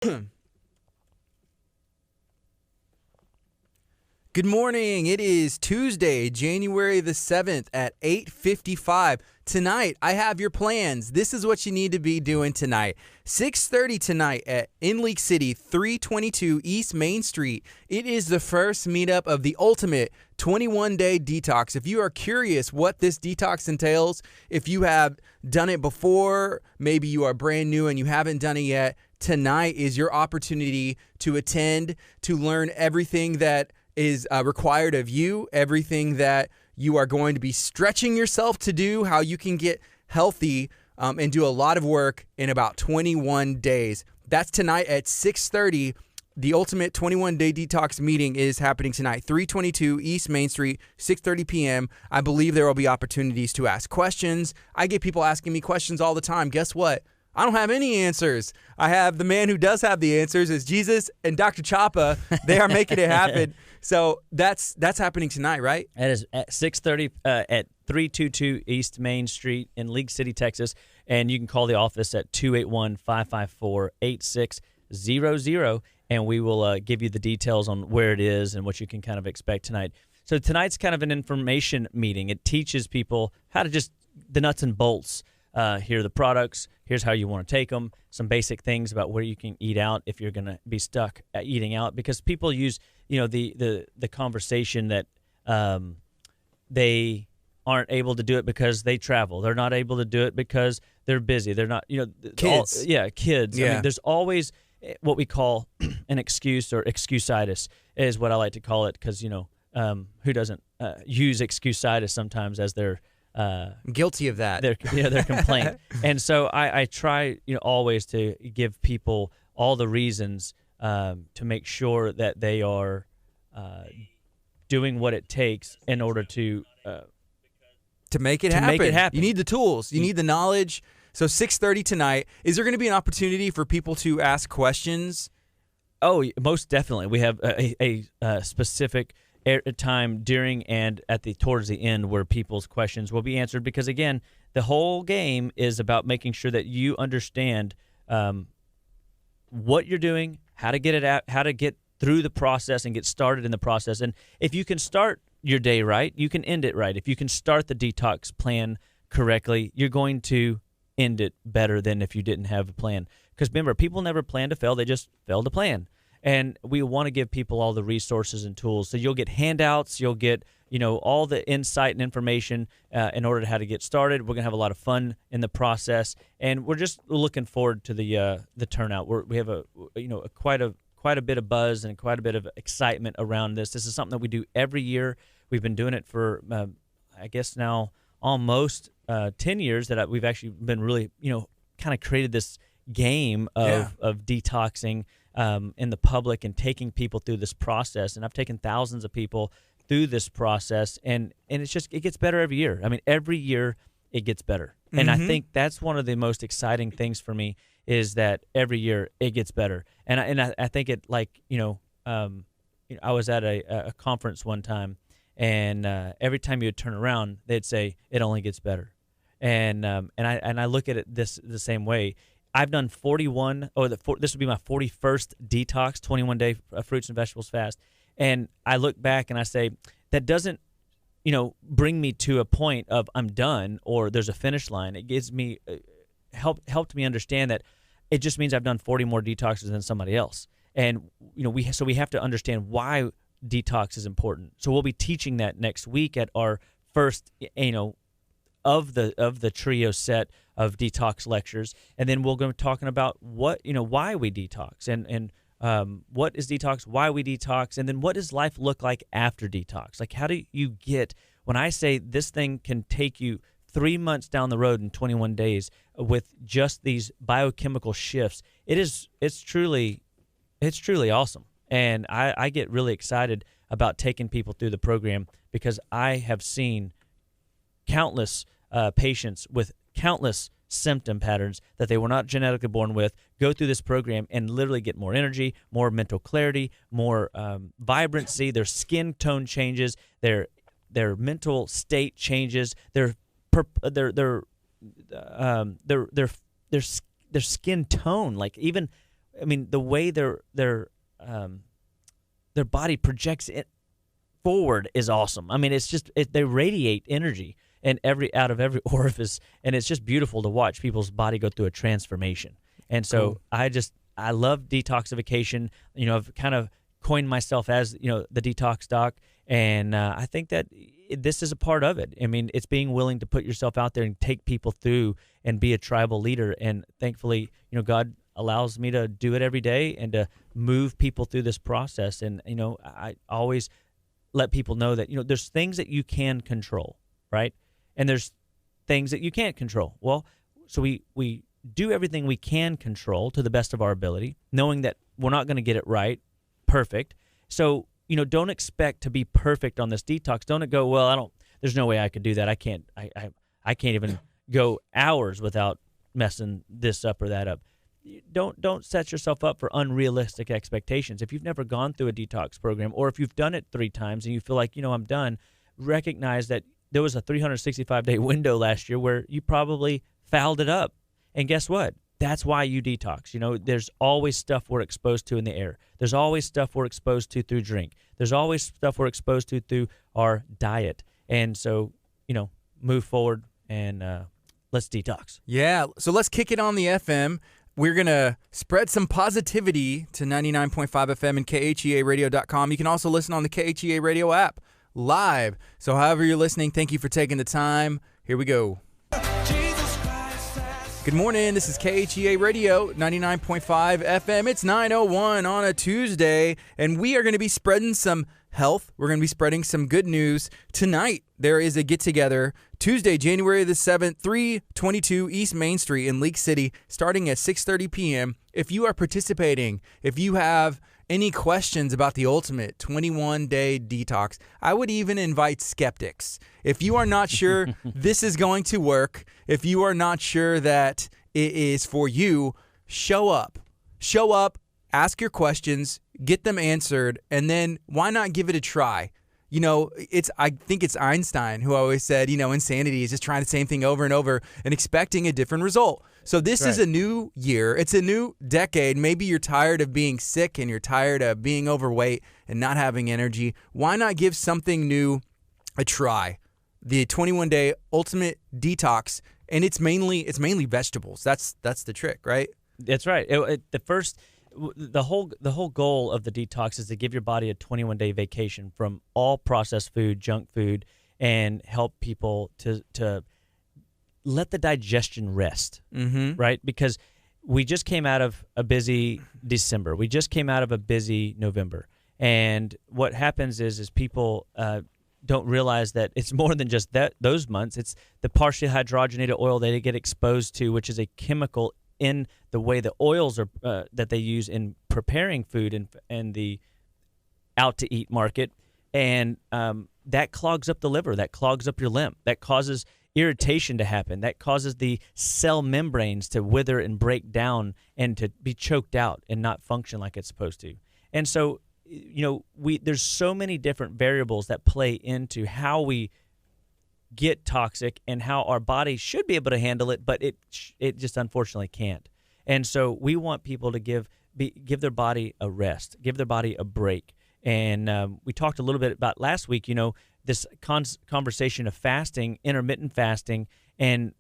Good morning. It is Tuesday, January the 7th at 8:55. Tonight, I have your plans. This is what you need to be doing tonight. 6:30 tonight in League City, 322 East Main Street. It is the first meetup of the ultimate 21-day detox. If you are curious what this detox entails, if you have done it before, maybe you are brand new and you haven't done it yet, tonight is your opportunity to attend, to learn everything that is required of you, everything that you are going to be stretching yourself to do, how you can get healthy and do a lot of work in about 21 days. That's tonight at 6:30. The ultimate 21-day detox meeting is happening tonight, 322 East Main Street, 6:30 p.m. I believe there will be opportunities to ask questions. I get people asking me questions all the time. Guess what? I don't have any answers. I have the man who does have the answers is Jesus and Dr. Chapa. They are making it happen. So that's happening tonight, right? It is at 6:30 at 322 East Main Street in League City, Texas. And you can call the office at 281-554-8600, and we will give you the details on where it is and what you can kind of expect tonight. So tonight's kind of an information meeting. It teaches people how to just the nuts and bolts. Here are the products. Here's how you want to take them. Some basic things about where you can eat out if you're going to be stuck at eating out. Because people use, the conversation that they aren't able to do it because they travel. They're not able to do it because they're busy. They're not, kids. Kids. Yeah. I mean, there's always what we call an excuse or excusitis is what I like to call it because, who doesn't use excusitis sometimes as their guilty of that. Their complaint. And so I try, always to give people all the reasons to make sure that they are doing what it takes in order to make it happen. You need the tools. You need the knowledge. So 6:30 tonight. Is there going to be an opportunity for people to ask questions? Oh, most definitely. We have a specific time during and towards the end where people's questions will be answered because, again, the whole game is about making sure that you understand what you're doing, how to get it out, how to get through the process and get started in the process. And if you can start your day right, you can end it right. If you can start the detox plan correctly, you're going to end it better than if you didn't have a plan. Because remember, people never plan to fail, they just fail to plan. And we want to give people all the resources and tools. So you'll get handouts, you'll get, all the insight and information in order to how to get started. We're going to have a lot of fun in the process, and we're just looking forward to the turnout. We have quite a bit of buzz and quite a bit of excitement around this. This is something that we do every year. We've been doing it for I guess now almost 10 years that we've actually been really, kind of created this game of detoxing in the public and taking people through this process. And I've taken thousands of people through this process, and it's just, it gets better every year. I mean, every year it gets better. Mm-hmm. And I think that's one of the most exciting things for me is that every year it gets better. And I think it I was at a conference one time, and every time you would turn around, they'd say, it only gets better. And I look at it the same way. I've done 41, this would be my 41st detox, 21-day fruits and vegetables fast. And I look back and I say, that doesn't, bring me to a point of I'm done or there's a finish line. It gives me, helped me understand that it just means I've done 40 more detoxes than somebody else. And, we have to understand why detox is important. So we'll be teaching that next week at our first, of the trio set of detox lectures, and then we'll go talking about what why we detox and what is detox, why we detox, and then what does life look like after detox? Like, how do you get, when I say this thing can take you 3 months down the road in 21 days with just these biochemical shifts, it's truly awesome. And I get really excited about taking people through the program because I have seen countless patients with countless symptom patterns that they were not genetically born with go through this program and literally get more energy, more mental clarity, more vibrancy. Their skin tone changes, their mental state changes, their skin tone. Like, even I mean, the way their body projects it forward is awesome. I mean, it's just they radiate energy and out of every orifice, and it's just beautiful to watch people's body go through a transformation. And so I love detoxification. I've kind of coined myself as the detox doc, and I think that this is a part of it. I mean, it's being willing to put yourself out there and take people through and be a tribal leader. And thankfully, God allows me to do it every day and to move people through this process. And I always let people know that there's things that you can control, right? And there's things that you can't control. Well, so we do everything we can control to the best of our ability, knowing that we're not going to get it right, perfect. So don't expect to be perfect on this detox. Don't go, well, there's no way I could do that. I can't even go hours without messing this up or that up. Don't set yourself up for unrealistic expectations. If you've never gone through a detox program, or if you've done it 3 times and you feel like, I'm done, recognize that there was a 365-day window last year where you probably fouled it up. And guess what? That's why you detox. There's always stuff we're exposed to in the air. There's always stuff we're exposed to through drink. There's always stuff we're exposed to through our diet. And so, move forward and let's detox. Yeah, so let's kick it on the FM. We're going to spread some positivity to 99.5 FM and KHEAradio.com. You can also listen on the KHEA radio app live. So however you're listening, thank you for taking the time. Here we go. Good morning. This is KHEA Radio, 99.5 FM. It's 9:01 on a Tuesday, and we are going to be spreading some health. We're going to be spreading some good news. Tonight, there is a get-together, Tuesday, January the 7th, 322 East Main Street in Leak City, starting at 6:30 p.m. If you are participating, if you have any questions about the ultimate 21-day detox, I would even invite skeptics. If you are not sure this is going to work, if you are not sure that it is for you, show up. Show up, ask your questions, get them answered, and then why not give it a try? I think it's Einstein who always said, insanity is just trying the same thing over and over and expecting a different result. So this is a new year. It's a new decade. Maybe you're tired of being sick and you're tired of being overweight and not having energy. Why not give something new a try? The 21-day ultimate detox, and it's mainly vegetables. That's the trick, right? That's right. The whole goal of the detox is to give your body a 21-day vacation from all processed food, junk food, and help people to let the digestion rest, right? Because we just came out of a busy December. We just came out of a busy November. And what happens is people don't realize that it's more than just those months. It's the partially hydrogenated oil that they get exposed to, which is a chemical in the way the oils are that they use in preparing food and the out-to-eat market. And that clogs up the liver. That clogs up your lymph. That causes irritation to happen. That causes the cell membranes to wither and break down and to be choked out and not function like it's supposed to. And so, there's so many different variables that play into how we get toxic and how our body should be able to handle it, but it just unfortunately can't. And so we want people to give their body a rest, give their body a break. And we talked a little bit about last week, this conversation of fasting, intermittent fasting, and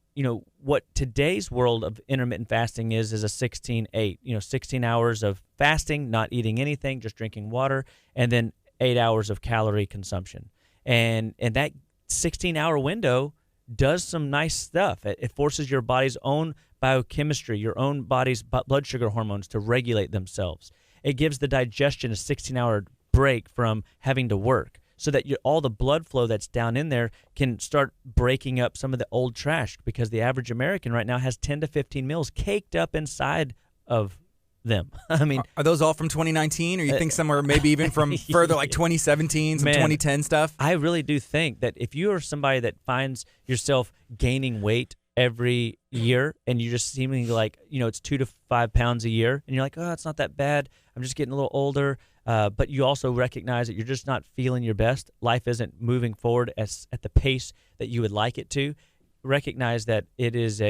what today's world of intermittent fasting is a 16-8. 16 hours of fasting, not eating anything, just drinking water, and then 8 hours of calorie consumption. And that 16-hour window does some nice stuff. It forces your body's own biochemistry, your own body's blood sugar hormones to regulate themselves. It gives the digestion a 16-hour break from having to work so that all the blood flow that's down in there can start breaking up some of the old trash, because the average American right now has 10 to 15 meals caked up inside of them. I mean, are those all from 2019, or you think some are maybe even from further, like 2017, some 2010 stuff? I really do think that if you are somebody that finds yourself gaining weight every year and you're just seeming like, it's 2 to 5 pounds a year, and you're like, oh, it's not that bad, I'm just getting a little older, but you also recognize that you're just not feeling your best, life isn't moving forward at the pace that you would like it to, recognize that it is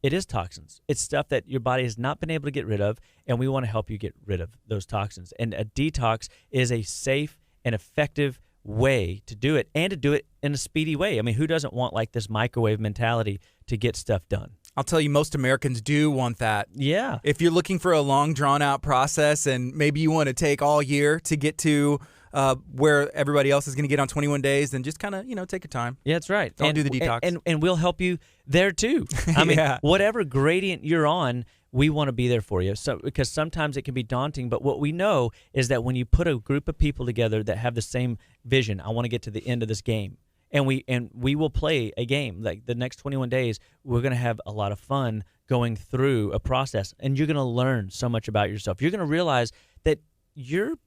It is toxins. It's stuff that your body has not been able to get rid of, and we want to help you get rid of those toxins. And a detox is a safe and effective way to do it, and to do it in a speedy way. I mean, who doesn't want like this microwave mentality to get stuff done? I'll tell you, most Americans do want that. Yeah. If you're looking for a long, drawn-out process and maybe you want to take all year to get to where everybody else is going to get on 21 days, then just kind of, take your time. Yeah, that's right. Don't do the detox. And we'll help you there too. I mean, Yeah. whatever gradient you're on, we want to be there for you. So, because sometimes it can be daunting, but what we know is that when you put a group of people together that have the same vision, I want to get to the end of this game, and we will play a game. Like the next 21 days, we're going to have a lot of fun going through a process, and you're going to learn so much about yourself. You're going to realize that you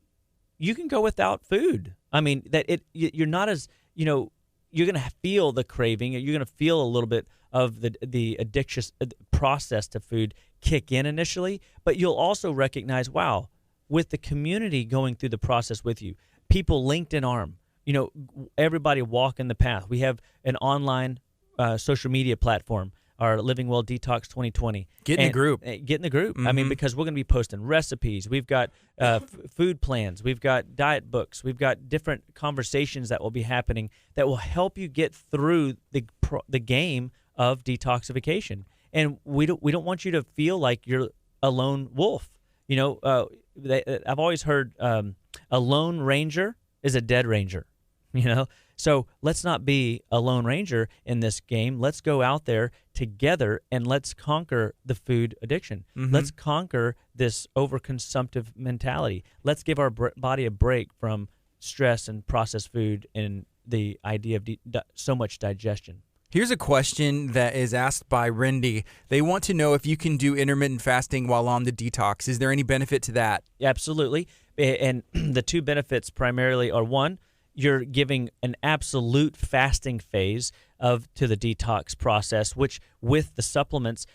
can go without food. I mean, that you're not as, you're going to feel the craving. You're going to feel a little bit of the addiction process to food kick in initially, but you'll also recognize, wow, with the community going through the process with you, people linked in arm, everybody walking the path. We have an online social media platform, our Living Well Detox 2020. Get in the group. Get in the group. Mm-hmm. I mean, because we're going to be posting recipes. We've got food plans. We've got diet books. We've got different conversations that will be happening that will help you get through the game of detoxification. And we don't want you to feel like you're a lone wolf. I've always heard a lone ranger is a dead ranger. So let's not be a lone ranger in this game. Let's go out there together and let's conquer the food addiction. Mm-hmm. Let's conquer this overconsumptive mentality. Let's give our body a break from stress and processed food and the idea of so much digestion. Here's a question that is asked by Rendy. They want to know if you can do intermittent fasting while on the detox. Is there any benefit to that? Absolutely. And the two benefits primarily are, one, you're giving an absolute fasting phase to the detox process, which with the supplements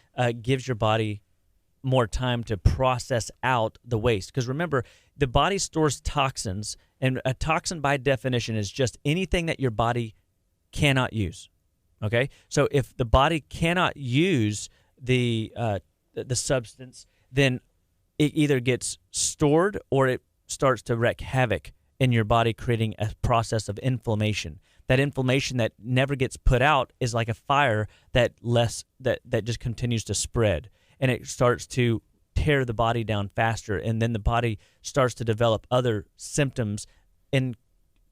gives your body more time to process out the waste. Because remember, the body stores toxins, and a toxin by definition is just anything that your body cannot use. Okay, so if the body cannot use the substance, then it either gets stored or it starts to wreak havoc in your body, creating a process of inflammation. That inflammation that never gets put out is like a fire that just continues to spread, and it starts to tear the body down faster, and then the body starts to develop other symptoms in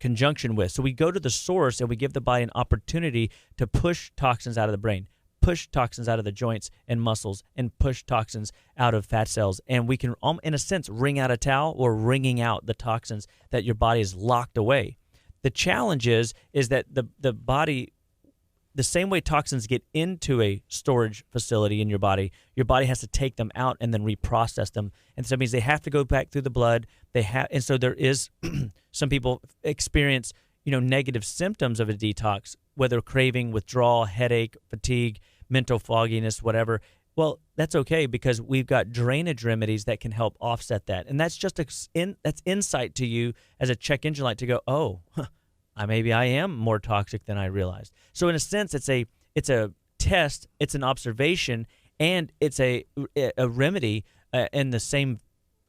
conjunction with. So we go to the source and we give the body an opportunity to push toxins out of the brain, push toxins out of the joints and muscles, and push toxins out of fat cells. And we can, in a sense, wring out a towel or wringing out the toxins that your body is locked away. The challenge is that the body, the same way toxins get into a storage facility in your body has to take them out and then reprocess them. And so that means they have to go back through the blood. And so there is some people experience, negative symptoms of a detox, whether craving, withdrawal, headache, fatigue, mental fogginess, whatever. Well, that's okay because we've got drainage remedies that can help offset that. And that's just that's insight to you as a check engine light to go, oh, maybe I am more toxic than I realized. So in a sense, it's a test, it's an observation, and it's a remedy in the same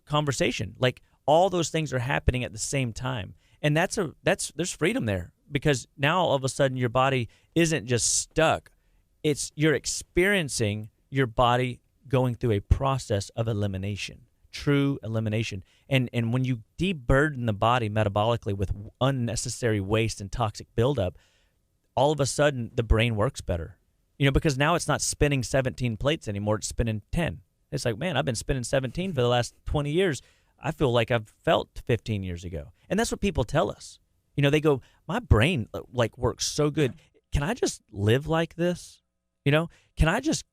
conversation. Like all those things are happening at the same time, and there's freedom there because now all of a sudden your body isn't just stuck; you're experiencing your body going through a process of elimination. True elimination. And when you deburden the body metabolically with unnecessary waste and toxic buildup, all of a sudden the brain works better. Because now it's not spinning 17 plates anymore, it's spinning 10. It's like, man, I've been spinning 17 for the last 20 years. I feel like I've felt 15 years ago. And that's what people tell us. They go, my brain works so good. Can I just live like this? Can I just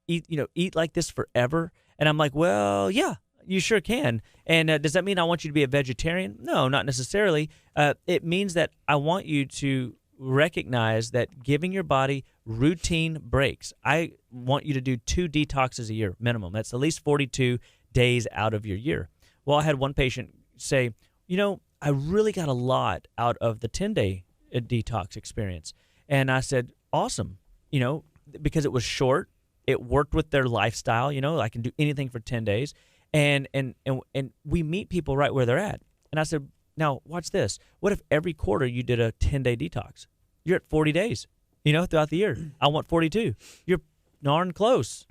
eat like this forever? And I'm like, well, yeah, you sure can. And does that mean I want you to be a vegetarian? No, not necessarily. It means that I want you to recognize that giving your body routine breaks. I want you to do 2 detoxes a year minimum. That's at least 42 days out of your year. Well, I had one patient say, I really got a lot out of the 10-day detox experience. And I said, awesome, because it was short. it worked with their lifestyle. I can do anything for 10 days. And we meet people right where they're at. And I said, now watch this. What if every quarter you did a 10-day detox? You're at 40 days, throughout the year. I want 42. You're darn close,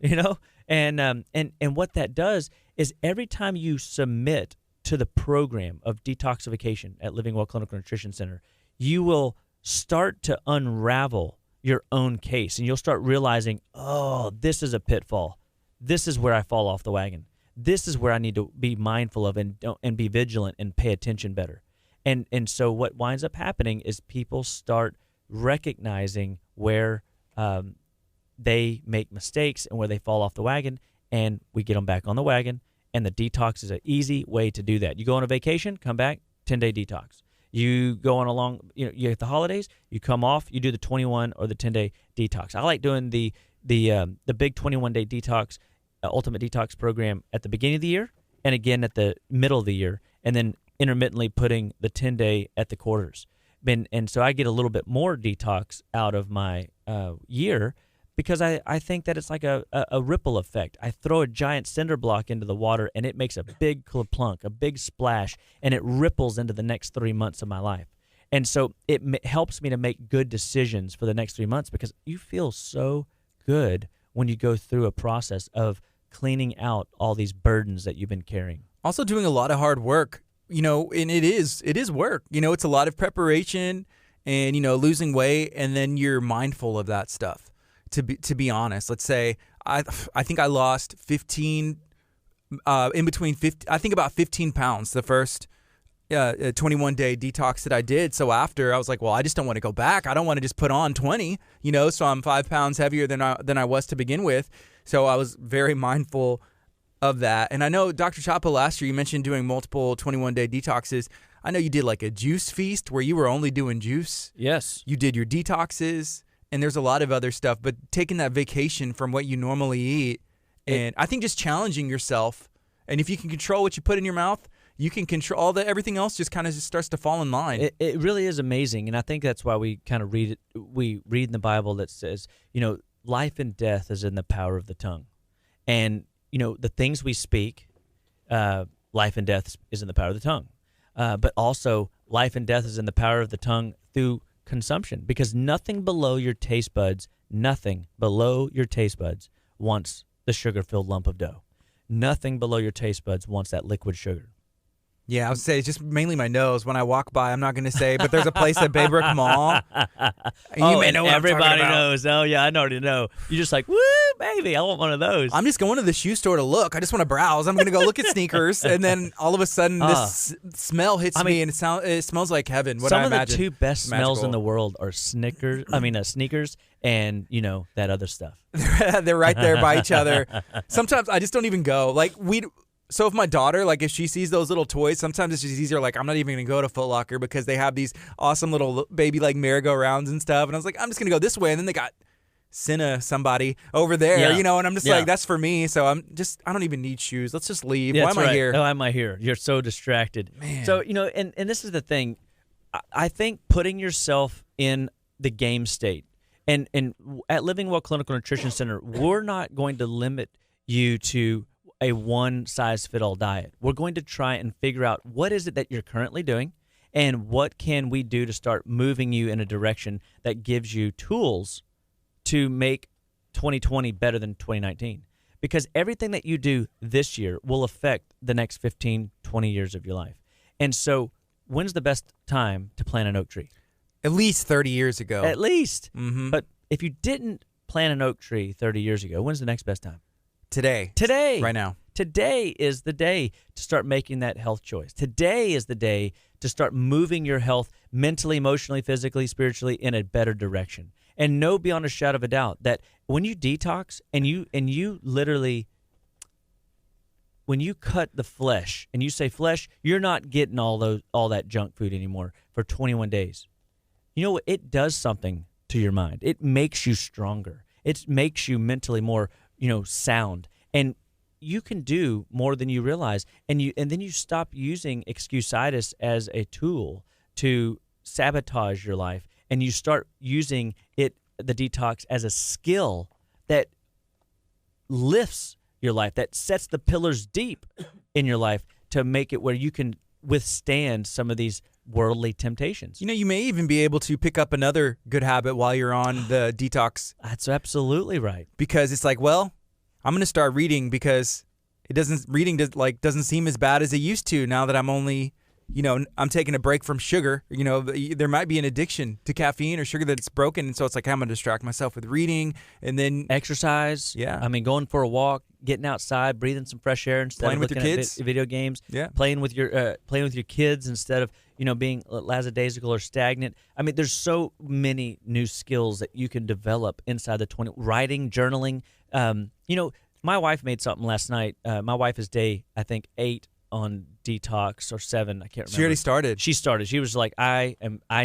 And what that does is every time you submit to the program of detoxification at Living Well Clinical Nutrition Center, you will start to unravel your own case, and you'll start realizing, oh, this is a pitfall. This is where I fall off the wagon. This is where I need to be mindful of and be vigilant and pay attention better. And so what winds up happening is people start recognizing where they make mistakes and where they fall off the wagon, and we get them back on the wagon. And the detox is an easy way to do that. You go on a vacation, come back, 10-day detox. You go on a long, you get the holidays, you come off, you do the 21 or the 10-day detox. I like doing the big 21-day detox, ultimate detox program at the beginning of the year and again at the middle of the year, and then intermittently putting the 10-day at the quarters. And so I get a little bit more detox out of my year, because I think that it's like a ripple effect. I throw a giant cinder block into the water, and it makes a big plunk, a big splash, and it ripples into the next 3 months of my life. And so it helps me to make good decisions for the next 3 months, because you feel so good when you go through a process of cleaning out all these burdens that you've been carrying. Also doing a lot of hard work, and it is work. It's a lot of preparation and, losing weight, and then you're mindful of that stuff. To be honest, let's say I think I lost 15 in between 50. I think about 15 pounds the first 21-day detox that I did. So after, I was like, well, I just don't want to go back. I don't want to just put on 20. So I'm 5 pounds heavier than I was to begin with. So I was very mindful of that. And I know, Dr. Chapa, last year you mentioned doing multiple 21-day detoxes. I know you did like a juice feast where you were only doing juice. Yes. You did your detoxes. And there's a lot of other stuff, but taking that vacation from what you normally eat, and I think just challenging yourself, and if you can control what you put in your mouth, you can control everything else just kind of just starts to fall in line. It really is amazing, and I think that's why we kind of read it. We read in the Bible that says, life and death is in the power of the tongue, and the things we speak, life and death is in the power of the tongue, but also life and death is in the power of the tongue through consumption, because nothing below your taste buds wants the sugar-filled lump of dough. Nothing below your taste buds wants that liquid sugar. Yeah, I would say it's just mainly my nose. When I walk by, I'm not going to say, but there's a place at Baybrook Mall. And you may know what everybody I'm talking about. knows. Oh, yeah, I already know. You're just like, woo, baby, I want one of those. I'm just going to the shoe store to look. I just want to browse. I'm going to go look at sneakers, and then all of a sudden, this smell hits me, and it smells like heaven. What some I of the imagine. two best smells Magical. in the world are sneakers, and, that other stuff. They're right there by each other. Sometimes I just don't even go. So if my daughter, if she sees those little toys, sometimes it's just easier. I'm not even going to go to Foot Locker because they have these awesome little baby merry-go-rounds and stuff. And I was like, I'm just going to go this way. And then they got somebody over there, and I'm just like, that's for me. So I don't even need shoes. Let's just leave. Yeah, Why am I here? Why am I here? You're so distracted. Man. So, and this is the thing. I think putting yourself in the game state, and at Living Well Clinical Nutrition Center, we're not going to limit you to a one-size-fit-all diet. We're going to try and figure out what is it that you're currently doing, and what can we do to start moving you in a direction that gives you tools to make 2020 better than 2019. Because everything that you do this year will affect the next 15, 20 years of your life. And so when's the best time to plant an oak tree? At least 30 years ago. At least. Mm-hmm. But if you didn't plant an oak tree 30 years ago, when's the next best time? Today. Today. Right now. Today is the day to start making that health choice. Today is the day to start moving your health mentally, emotionally, physically, spiritually in a better direction. And know beyond a shadow of a doubt that when you detox and you literally, when you cut the flesh and you say flesh, you're not getting all that junk food anymore for 21 days. You know what? It does something to your mind. It makes you stronger. It makes you mentally more sound, and you can do more than you realize, and then you stop using excusitis as a tool to sabotage your life, and you start using the detox as a skill that lifts your life, that sets the pillars deep in your life to make it where you can withstand some of these worldly temptations. You may even be able to pick up another good habit while you're on the detox. That's absolutely right. Because it's like, well, I'm going to start reading because doesn't seem as bad as it used to now that I'm only, I'm taking a break from sugar. There might be an addiction to caffeine or sugar that's broken. And so it's like, I'm going to distract myself with reading and then exercise. Yeah. I mean, going for a walk, getting outside, breathing some fresh air instead playing of with looking your kids. at video games. Yeah. Playing with your kids instead of, being lackadaisical or stagnant. I mean, there's so many new skills that you can develop inside the writing, journaling. My wife made something last night. My wife is day, I think, 8 on detox or 7. I can't remember. She already started. She started. She was like, I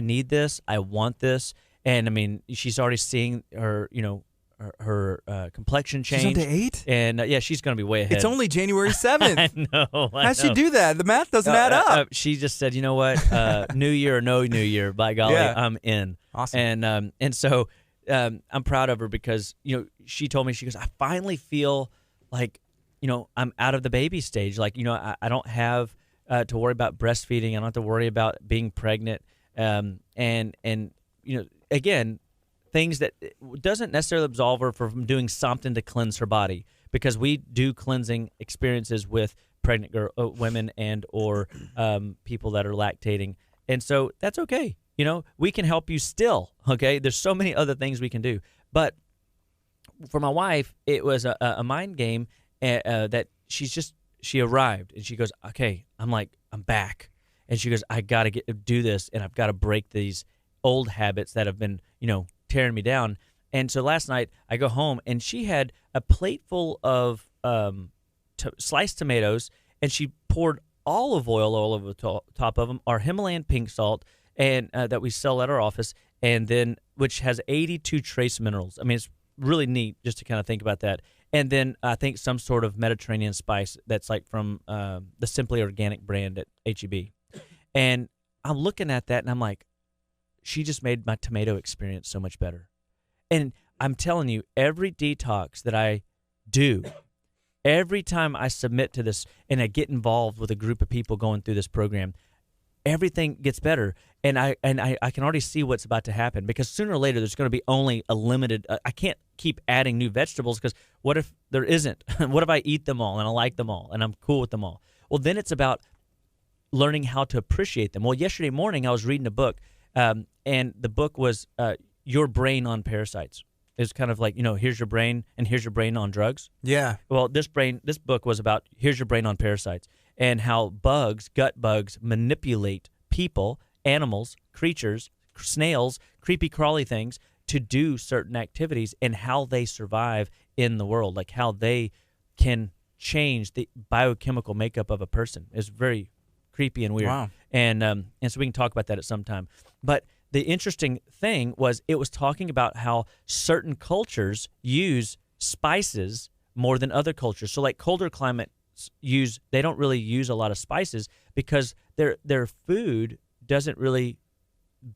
need this. I want this. And I mean, she's already seeing her, her complexion change. She's on day 8? And she's going to be way ahead. It's only January 7th. I know. How'd she do that? The math doesn't add up. She just said, you know what? New year or no new year, by golly, Yeah. I'm in. Awesome. And so I'm proud of her because, she told me, she goes, I finally feel like, I'm out of the baby stage. Like, I don't have to worry about breastfeeding. I don't have to worry about being pregnant. And again, things that doesn't necessarily absolve her from doing something to cleanse her body, because we do cleansing experiences with pregnant women and or people that are lactating. And so that's okay. We can help you still, okay? There's so many other things we can do. But for my wife, it was a mind game that she arrived and she goes, okay, I'm back. And she goes, I got to do this, and I've got to break these old habits that have been, tearing me down. And so last night I go home and she had a plate full of sliced tomatoes, and she poured olive oil all over the top of them, our Himalayan pink salt, and that we sell at our office, and then which has 82 trace minerals. I mean, it's really neat just to kind of think about that. And then I think some sort of Mediterranean spice that's like from the Simply Organic brand at HEB. And I'm looking at that and I'm like, she just made my tomato experience so much better. And I'm telling you, every detox that I do, every time I submit to this and I get involved with a group of people going through this program, everything gets better. And I can already see what's about to happen, because sooner or later there's going to be only a limited I can't keep adding new vegetables, because what if there isn't? What if I eat them all and I like them all and I'm cool with them all? Well, then it's about learning how to appreciate them. Well, yesterday morning I was reading a book, and the book was Your Brain on Parasites. It's kind of like, here's your brain and here's your brain on drugs. Yeah. Well, this book was about here's your brain on parasites, and how gut bugs manipulate people, animals, creatures, snails, creepy crawly things to do certain activities, and how they survive in the world, like how they can change the biochemical makeup of a person. It's very creepy and weird. Wow. And so we can talk about that at some time. But the interesting thing was it was talking about how certain cultures use spices more than other cultures. So like colder climates they don't really use a lot of spices because their food doesn't really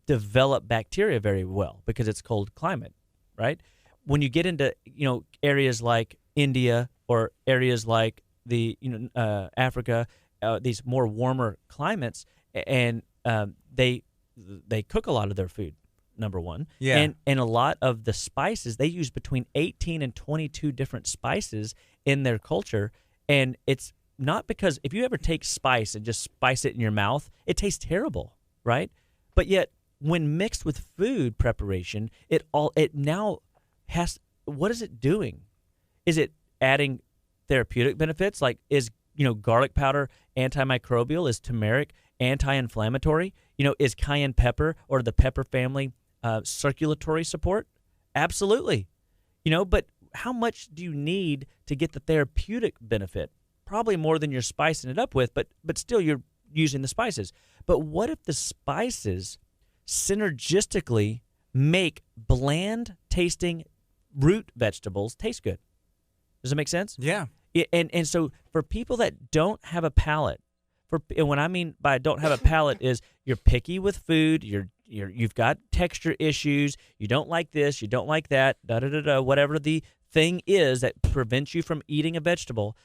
develop bacteria very well because it's cold climate, right? When you get into areas like India or areas like the Africa, these more warmer climates, and they cook a lot of their food, number one. Yeah. And a lot of the spices, they use between 18 and 22 different spices in their culture. And it's not because if you ever take spice and just spice it in your mouth, it tastes terrible, right? But yet when mixed with food preparation, it now has, what is it doing? Is it adding therapeutic benefits? Like is garlic powder antimicrobial? Is turmeric anti-inflammatory? Is cayenne pepper or the pepper family circulatory support? Absolutely. But how much do you need to get the therapeutic benefit? Probably more than you're spicing it up with, but still you're using the spices. But what if the spices synergistically make bland tasting root vegetables taste good? Does it make sense? Yeah. And so for people that don't have a palate, and what I mean by don't have a palate is you're picky with food, you've got texture issues, you don't like this, you don't like that, whatever the thing is that prevents you from eating a vegetable.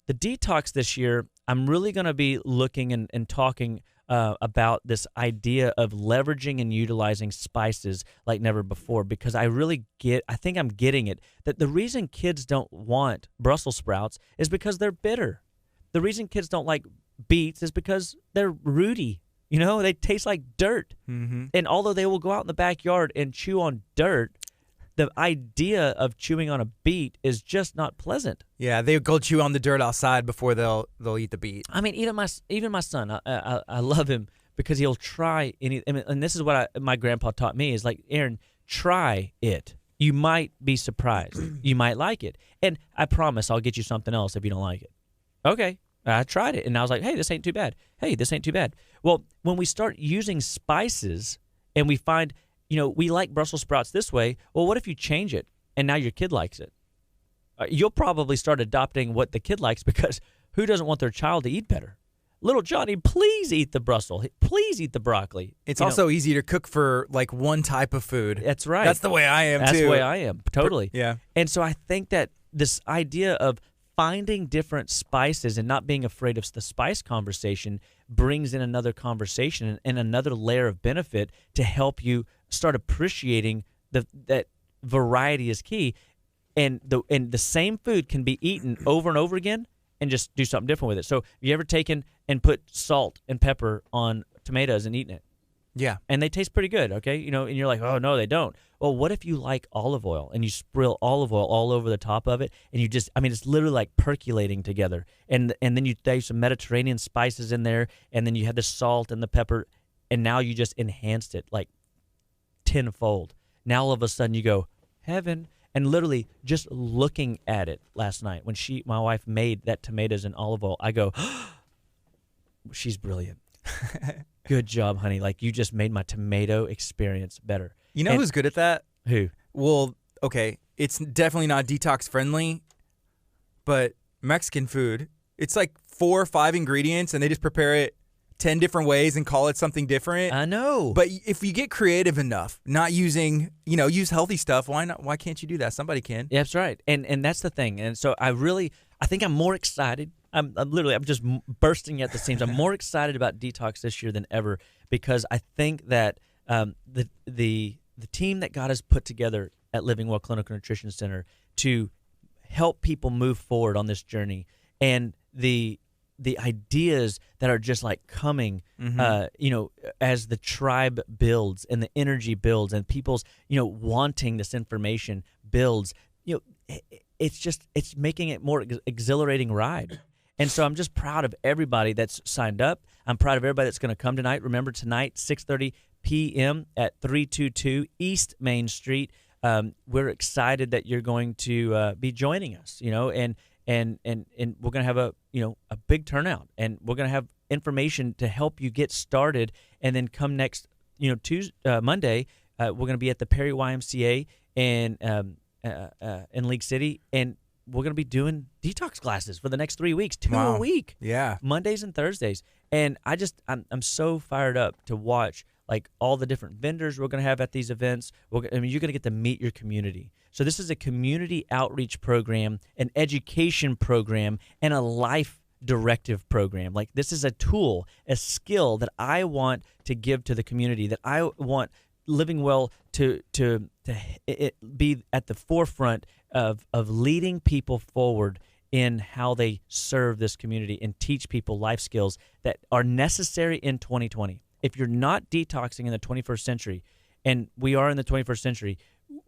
The detox this year, I'm really going to be looking and talking about this idea of leveraging and utilizing spices like never before, because I think I'm getting it, that the reason kids don't want Brussels sprouts is because they're bitter. The reason kids don't like beets is because they're rooty. You know, they taste like dirt. Mm-hmm. And although they will go out in the backyard and chew on dirt, the idea of chewing on a beet is just not pleasant. Yeah, they go chew on the dirt outside before they'll eat the beet. I mean, even my son, I love him because he'll try and this is what my grandpa taught me is like, Aaron, try it. You might be surprised. You might like it. And I promise I'll get you something else if you don't like it. Okay. I tried it, and I was like, hey, this ain't too bad. Hey, this ain't too bad. Well, when we start using spices and we find, we like Brussels sprouts this way, well, what if you change it and now your kid likes it? You'll probably start adopting what the kid likes, because who doesn't want their child to eat better? Little Johnny, please eat the Brussels. Please eat the broccoli. It's also easy to cook for like one type of food. That's right. That's the way I am, too. That's the way I am, totally. Yeah. And so I think that this idea of finding different spices and not being afraid of the spice conversation brings in another conversation and another layer of benefit to help you start appreciating that variety is key. And the same food can be eaten over and over again and just do something different with it. So have you ever taken and put salt and pepper on tomatoes and eaten it? Yeah. And they taste pretty good, okay? And you're like, oh, no, they don't. Well, what if you like olive oil and you sprinkle olive oil all over the top of it, and you just, it's literally like percolating together. And then you throw some Mediterranean spices in there, and then you have the salt and the pepper, and now you just enhanced it like tenfold. Now all of a sudden you go, heaven. And literally just looking at it last night when my wife made that tomatoes and olive oil, I go, she's brilliant. Good job, honey. Like, you just made my tomato experience better. You know who's good at that? Who? Well, okay, it's definitely not detox friendly, but Mexican food, it's like 4 or 5 ingredients, and they just prepare it 10 different ways and call it something different. I know. But if you get creative enough, not using, use healthy stuff, why not? Why can't you do that? Somebody can. Yeah, that's right. And that's the thing. And so I think I'm more excited. I'm just bursting at the seams. I'm more excited about detox this year than ever, because I think that the team that God has put together at Living Well Clinical Nutrition Center to help people move forward on this journey, and the ideas that are just like coming, as the tribe builds and the energy builds and people's, wanting this information builds, it's making it more exhilarating ride. And so I'm just proud of everybody that's signed up. I'm proud of everybody that's going to come tonight. Remember, tonight, 6:30 p.m. at 322 East Main Street. We're excited that you're going to be joining us, and we're going to have a big turnout, and we're going to have information to help you get started. And then come next, Monday, we're going to be at the Perry YMCA in League City, and we're going to be doing detox classes for the next 3 weeks, 2 a week. Yeah. Mondays and Thursdays. And I'm so fired up to watch like all the different vendors we're going to have at these events. You're going to get to meet your community. So this is a community outreach program, an education program, and a life directive program. Like, this is a tool, a skill that I want to give to the community, that I want Living Well to be at the forefront of leading people forward in how they serve this community and teach people life skills that are necessary in 2020. If you're not detoxing in the 21st century, and we are in the 21st century,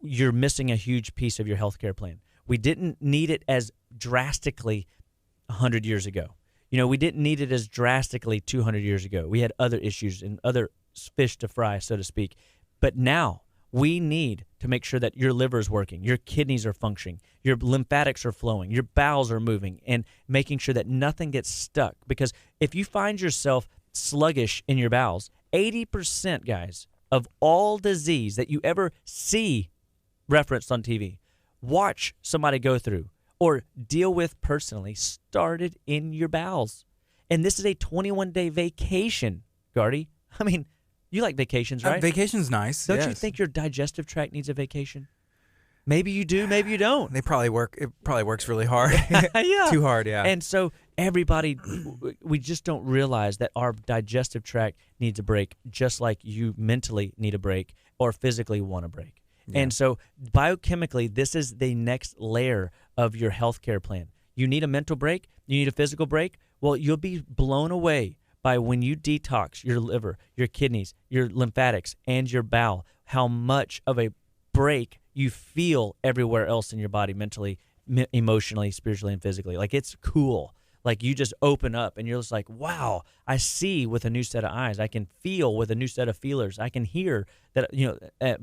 you're missing a huge piece of your healthcare plan. We didn't need it as drastically 100 years ago. We didn't need it as drastically 200 years ago. We had other issues and other fish to fry, so to speak. But now we need to make sure that your liver is working, your kidneys are functioning, your lymphatics are flowing, your bowels are moving, and making sure that nothing gets stuck. Because if you find yourself sluggish in your bowels, 80%, guys, of all disease that you ever see referenced on TV, watch somebody go through or deal with personally, started in your bowels. And this is a 21-day vacation, Gardy. I mean, you like vacations, right? Vacation's nice. Don't yes. you think your digestive tract needs a vacation? Maybe you do, maybe you don't. They probably work. It probably works really hard. Yeah. Too hard, yeah. And so everybody, we just don't realize that our digestive tract needs a break, just like you mentally need a break or physically want a break. Yeah. And so biochemically, this is the next layer of your healthcare plan. You need a mental break. You need a physical break. Well, you'll be blown away by when you detox your liver, your kidneys, your lymphatics, and your bowel, how much of a break you feel everywhere else in your body, mentally, emotionally, spiritually, and physically. Like, it's cool. Like, you just open up and you're just like, wow, I see with a new set of eyes. I can feel with a new set of feelers. I can hear that,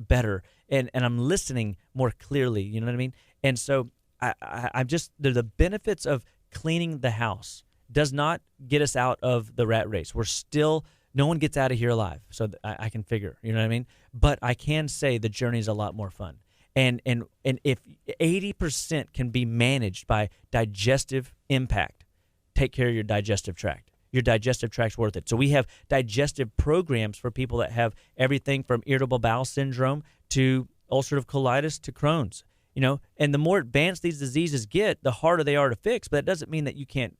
better. And I'm listening more clearly. You know what I mean? And so I'm just, the benefits of cleaning the house does not get us out of the rat race. We're still, no one gets out of here alive. So I can figure, you know what I mean? But I can say the journey is a lot more fun. And if 80% can be managed by digestive impact, take care of your digestive tract. Your digestive tract's worth it. So we have digestive programs for people that have everything from irritable bowel syndrome to ulcerative colitis to Crohn's. And the more advanced these diseases get, the harder they are to fix. But that doesn't mean that you can't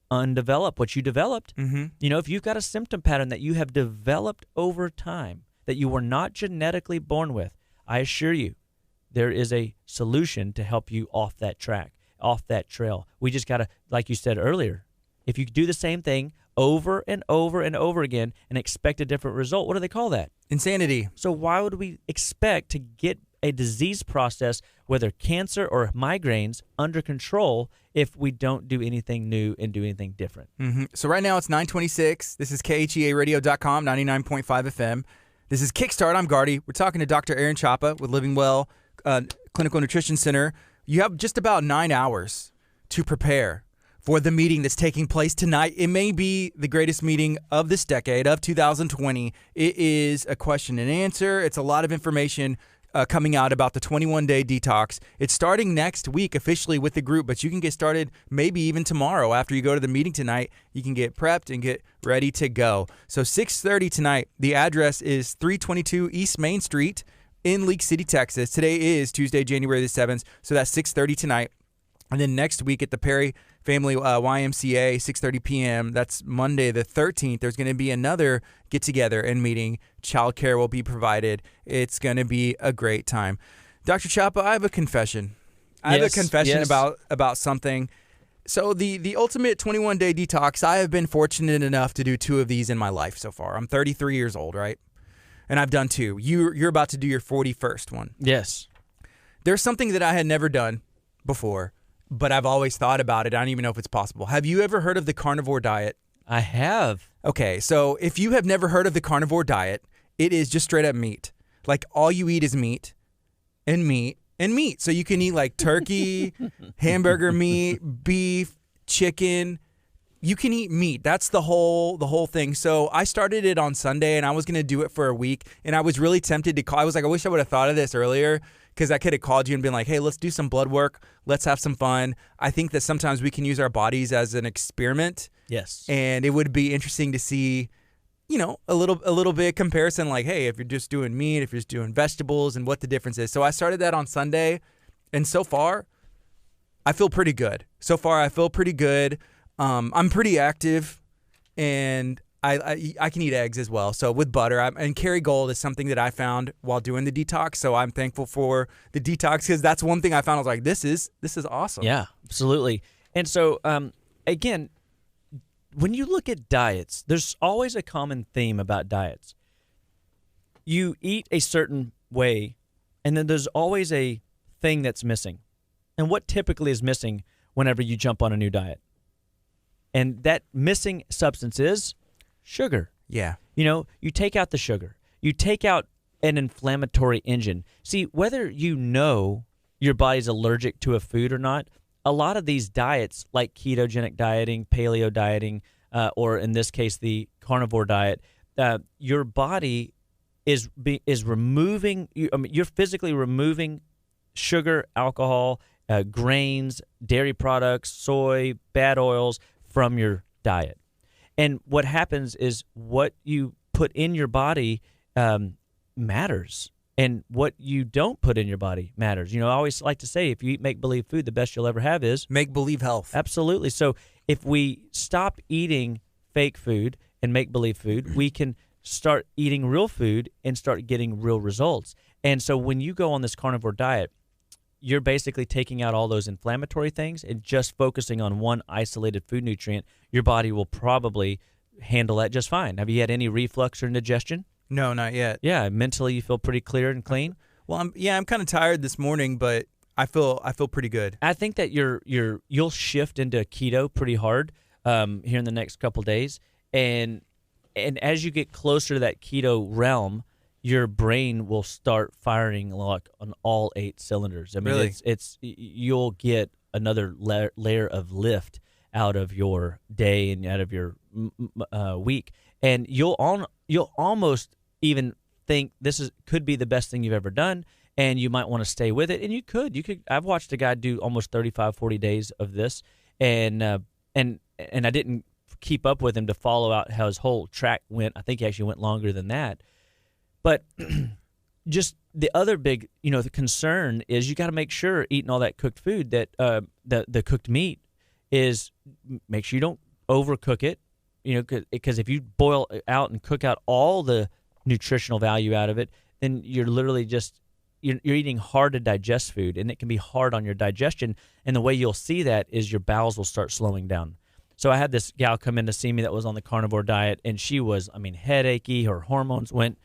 undevelop what you developed. Mm-hmm. If you've got a symptom pattern that you have developed over time that you were not genetically born with, I assure you, there is a solution to help you off that track, off that trail. We just got to, like you said earlier, if you do the same thing over and over and over again and expect a different result, what do they call that? Insanity. So why would we expect to get a disease process, whether cancer or migraines, under control if we don't do anything new and do anything different? Mm-hmm. So right now it's 9:26. This is KHEA Radio.com, 99.5 FM. This is Kickstart. I'm Gardy. We're talking to Dr. Aaron Chapa with Living Well Clinical Nutrition Center. You have just about 9 hours to prepare for the meeting that's taking place tonight. It may be the greatest meeting of this decade, of 2020. It is a question and answer. It's a lot of information coming out about the 21-day detox. It's starting next week officially with the group, but you can get started maybe even tomorrow after you go to the meeting tonight. You can get prepped and get ready to go. So 6:30 tonight. The address is 322 East Main Street in Leak City, Texas. Today is Tuesday, January the 7th, so that's 6:30 tonight. And then next week at the Perry Family YMCA, 6:30 p.m., that's Monday the 13th, there's going to be another get-together and meeting. Childcare will be provided. It's going to be a great time. Dr. Chapa, I have a confession. I have a confession about something. So the ultimate 21-day detox, I have been fortunate enough to do 2 of these in my life so far. I'm 33 years old, right? And I've done 2. You're about to do your 41st one. Yes. There's something that I had never done before, but I've always thought about it. I don't even know if it's possible. Have you ever heard of the carnivore diet? I have. Okay, so if you have never heard of the carnivore diet, it is just straight up meat. Like, all you eat is meat and meat and meat. So you can eat like turkey, hamburger meat, beef, chicken. You can eat meat. That's the whole thing. So I started it on Sunday, and I was going to do it for a week, and I was really tempted to call. I was like, I wish I would have thought of this earlier, because I could have called you and been like, hey, let's do some blood work. Let's have some fun. I think that sometimes we can use our bodies as an experiment. Yes. And it would be interesting to see, a little bit comparison, like, hey, if you're just doing meat, if you're just doing vegetables, and what the difference is. So I started that on Sunday, and so far, I feel pretty good. I'm pretty active, and I can eat eggs as well. So with butter, and Kerrygold is something that I found while doing the detox. So I'm thankful for the detox, because that's one thing I found. I was like, this is awesome. Yeah, absolutely. And so again, when you look at diets, there's always a common theme about diets. You eat a certain way, and then there's always a thing that's missing. And what typically is missing whenever you jump on a new diet? And that missing substance is sugar. Yeah. You take out the sugar. You take out an inflammatory engine. See, whether your body's allergic to a food or not, a lot of these diets, like ketogenic dieting, paleo dieting, or in this case, the carnivore diet, your body is removing, you're physically removing sugar, alcohol, grains, dairy products, soy, bad oils from your diet. And what happens is what you put in your body matters. And what you don't put in your body matters. I always like to say, if you eat make-believe food, the best you'll ever have is make-believe health. Absolutely. So if we stop eating fake food and make-believe food, we can start eating real food and start getting real results. And so when you go on this carnivore diet, you're basically taking out all those inflammatory things and just focusing on one isolated food nutrient. Your body will probably handle that just fine. Have you had any reflux or indigestion? No, not yet. Yeah, mentally you feel pretty clear and clean. Well, I'm kind of tired this morning, but I feel pretty good. I think that you'll shift into keto pretty hard here in the next couple days, and as you get closer to that keto realm, your brain will start firing like on all 8 cylinders. I mean, really? it's you'll get another layer of lift out of your day and out of your week, and you'll almost even think could be the best thing you've ever done, and you might want to stay with it. And you could. I've watched a guy do almost 35, 40 days of this, and I didn't keep up with him to follow out how his whole tract went. I think he actually went longer than that. But just the other big, the concern is you got to make sure eating all that cooked food that the cooked meat is, make sure you don't overcook it, because if you boil out and cook out all the nutritional value out of it, then you're literally just you're eating hard to digest food, and it can be hard on your digestion. And the way you'll see that is your bowels will start slowing down. So I had this gal come in to see me that was on the carnivore diet, and she was, headachy. Her hormones went,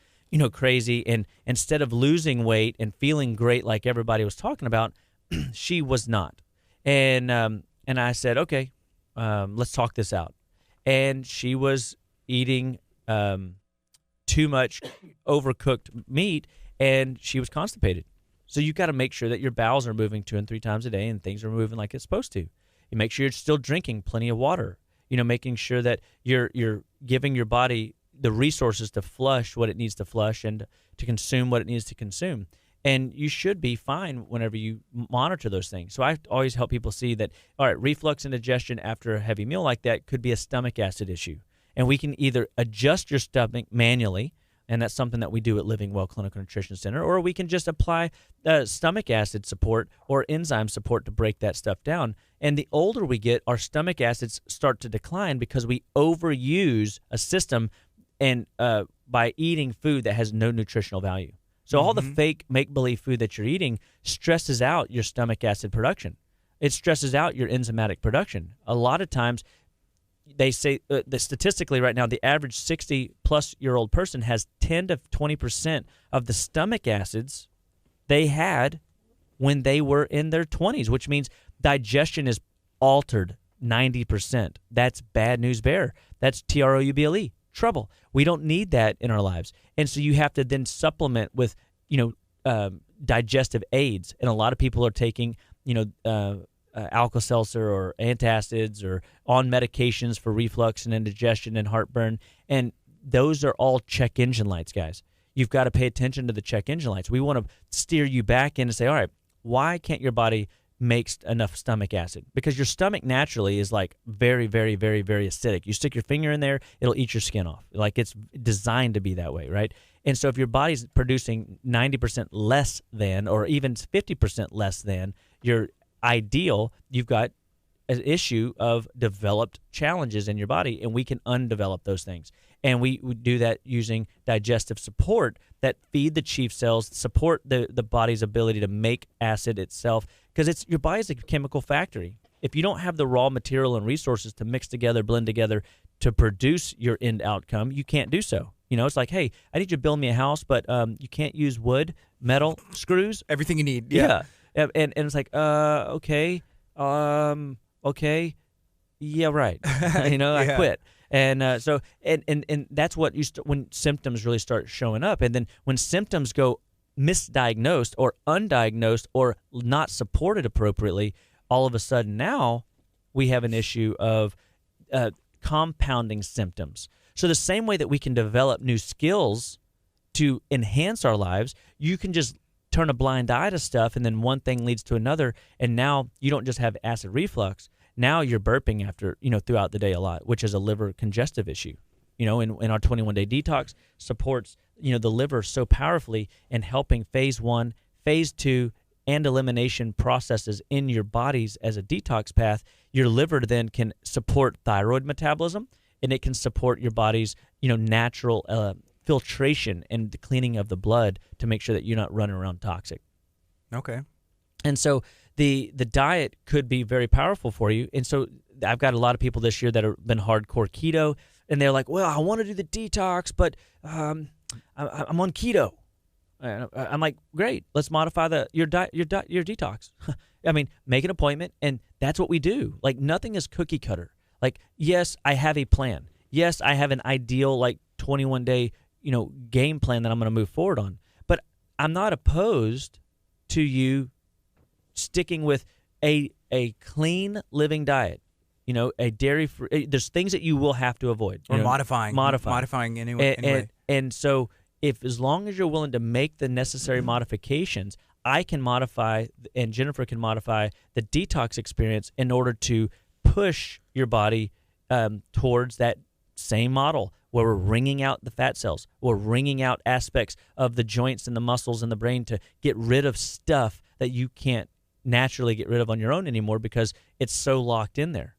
crazy. And instead of losing weight and feeling great like everybody was talking about, she was not. And I said, okay, let's talk this out. And she was eating too much overcooked meat, and she was constipated. So you got to make sure that your bowels are moving 2 and 3 times a day, and things are moving like it's supposed to. You make sure you're still drinking plenty of water. Making sure that you're giving your body the resources to flush what it needs to flush and to consume what it needs to consume. And you should be fine whenever you monitor those things. So I always help people see that, all right, reflux and digestion after a heavy meal like that could be a stomach acid issue. And we can either adjust your stomach manually, and that's something that we do at Living Well Clinical Nutrition Center, or we can just apply stomach acid support or enzyme support to break that stuff down. And the older we get, our stomach acids start to decline because we overuse a system and by eating food that has no nutritional value. So all the fake make-believe food that you're eating stresses out your stomach acid production. It stresses out your enzymatic production. A lot of times, they say that statistically right now, the average 60-plus-year-old person has 10 to 20% of the stomach acids they had when they were in their 20s, which means digestion is altered 90%. That's bad news bear. That's trouble. Trouble. We don't need that in our lives. And so you have to then supplement with, digestive aids. And a lot of people are taking, Alka-Seltzer or antacids or on medications for reflux and indigestion and heartburn. And those are all check engine lights, guys. You've got to pay attention to the check engine lights. We want to steer you back in and say, all right, why can't your body make enough stomach acid? Because your stomach naturally is like very, very, very, very acidic. You stick your finger in there, it'll eat your skin off. Like it's designed to be that way, right? And so if your body's producing 90% less than or even 50% less than your ideal, you've got an issue of developed challenges in your body, and we can undevelop those things. And we do that using digestive support that feed the chief cells, support the body's ability to make acid itself, because your body's a chemical factory. If you don't have the raw material and resources to mix together, blend together to produce your end outcome, you can't do so. It's like, hey, I need you to build me a house, but you can't use wood, metal, screws. Everything you need. Yeah. And it's like, okay, okay, yeah, right. I quit. And so that's what when symptoms really start showing up. And then when symptoms go misdiagnosed or undiagnosed or not supported appropriately, all of a sudden now we have an issue of compounding symptoms. So the same way that we can develop new skills to enhance our lives, you can just turn a blind eye to stuff, and then one thing leads to another, and now you don't just have acid reflux. Now you're burping after, throughout the day a lot, which is a liver congestive issue. in our 21-day detox supports, the liver so powerfully in helping phase 1, phase 2, and elimination processes in your bodies as a detox path. Your liver then can support thyroid metabolism, and it can support your body's, natural filtration and the cleaning of the blood to make sure that you're not running around toxic. Okay. And so the diet could be very powerful for you. And so I've got a lot of people this year that have been hardcore keto, and they're like, well, I want to do the detox, but I'm on keto. I'm like, great, let's modify your detox. I mean, make an appointment, and that's what we do. Like, nothing is cookie cutter. Like, yes, I have a plan. Yes, I have an ideal 21-day, game plan that I'm going to move forward on. But I'm not opposed to you sticking with a clean living diet. A dairy-free. There's things that you will have to avoid. Or modifying anyway. And so, as long as you're willing to make the necessary modifications, I can modify, and Jennifer can modify the detox experience in order to push your body towards that same model where we're wringing out the fat cells, we're wringing out aspects of the joints and the muscles and the brain to get rid of stuff that you can't naturally get rid of on your own anymore because it's so locked in there.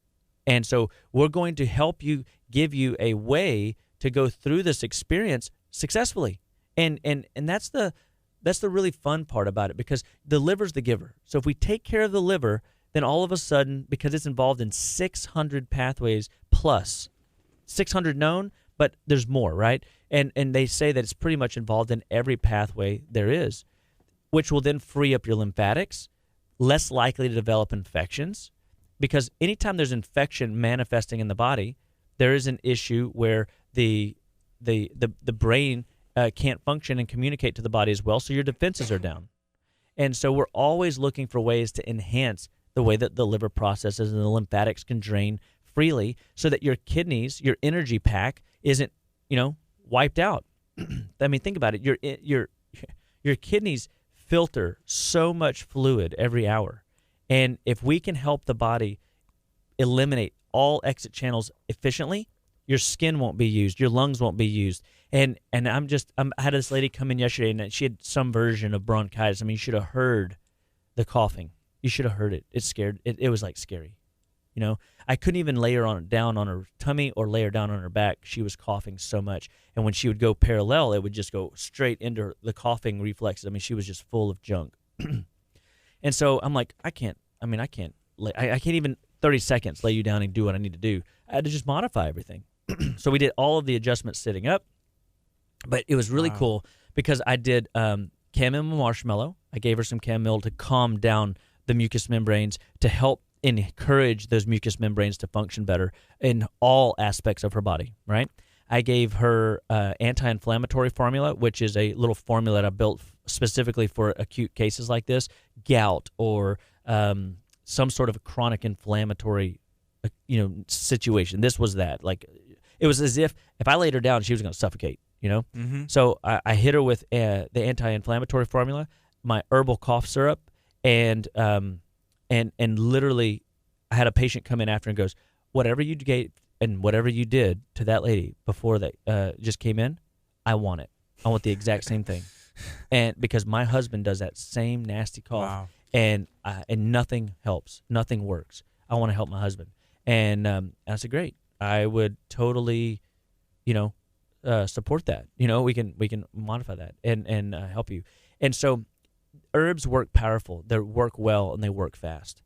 And so we're going to help you, give you a way to go through this experience successfully. And that's the really fun part about it, because the liver's the giver. So if we take care of the liver, then all of a sudden, because it's involved in 600 pathways plus, 600 known, but there's more, right? And they say that it's pretty much involved in every pathway there is, which will then free up your lymphatics, less likely to develop infections, because anytime there's infection manifesting in the body, there is an issue where the brain can't function and communicate to the body as well, so your defenses are down. And so we're always looking for ways to enhance the way that the liver processes and the lymphatics can drain freely so that your kidneys, your energy pack, isn't, wiped out. I mean, think about it. Your kidneys filter so much fluid every hour. And if we can help the body eliminate all exit channels efficiently, your skin won't be used, your lungs won't be used. And I had this lady come in yesterday, and she had some version of bronchitis. I mean, you should have heard the coughing. You should have heard it. It scared. It was scary. I couldn't even lay her down on her tummy or lay her down on her back. She was coughing so much. And when she would go parallel, it would just go straight into the coughing reflexes. I mean, she was just full of junk. And so I'm like, I can't even 30 seconds lay you down and do what I need to do. I had to just modify everything. So we did all of the adjustments sitting up. But it was really cool because I did chamomile marshmallow. I gave her some chamomile to calm down the mucous membranes, to help encourage those mucous membranes to function better in all aspects of her body, right? I gave her anti-inflammatory formula, which is a little formula that I built specifically for acute cases like this, gout or some sort of chronic inflammatory situation. This was that. Like, it was as if I laid her down, she was going to suffocate. Mm-hmm. So I hit her with the anti-inflammatory formula, my herbal cough syrup, and literally I had a patient come in after and goes, whatever you gave and whatever you did to that lady before that just came in, I want it. I want the exact same thing. And because my husband does that same nasty cough, and nothing helps, nothing works. I want to help my husband. And I said, great. I would totally, support that. We can modify that and help you. And so herbs work powerful. They work well and they work fast.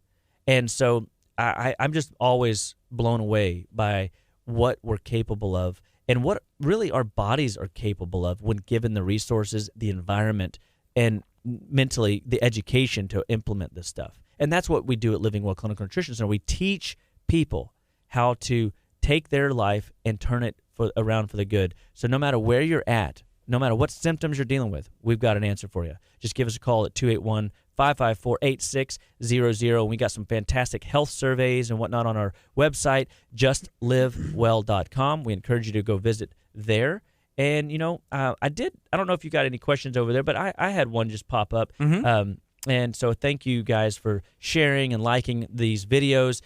And so I'm just always blown away by what we're capable of and what really our bodies are capable of when given the resources, the environment, and mentally the education to implement this stuff. And that's what we do at Living Well Clinical Nutrition Center. We teach people how to take their life and turn it around for the good. So no matter where you're at, no matter what symptoms you're dealing with, we've got an answer for you. Just give us a call at 281-554-8600. And we got some fantastic health surveys and whatnot on our website, justlivewell.com. We encourage you to go visit there. And, I don't know if you got any questions over there, but I had one just pop up. Mm-hmm. And so thank you guys for sharing and liking these videos.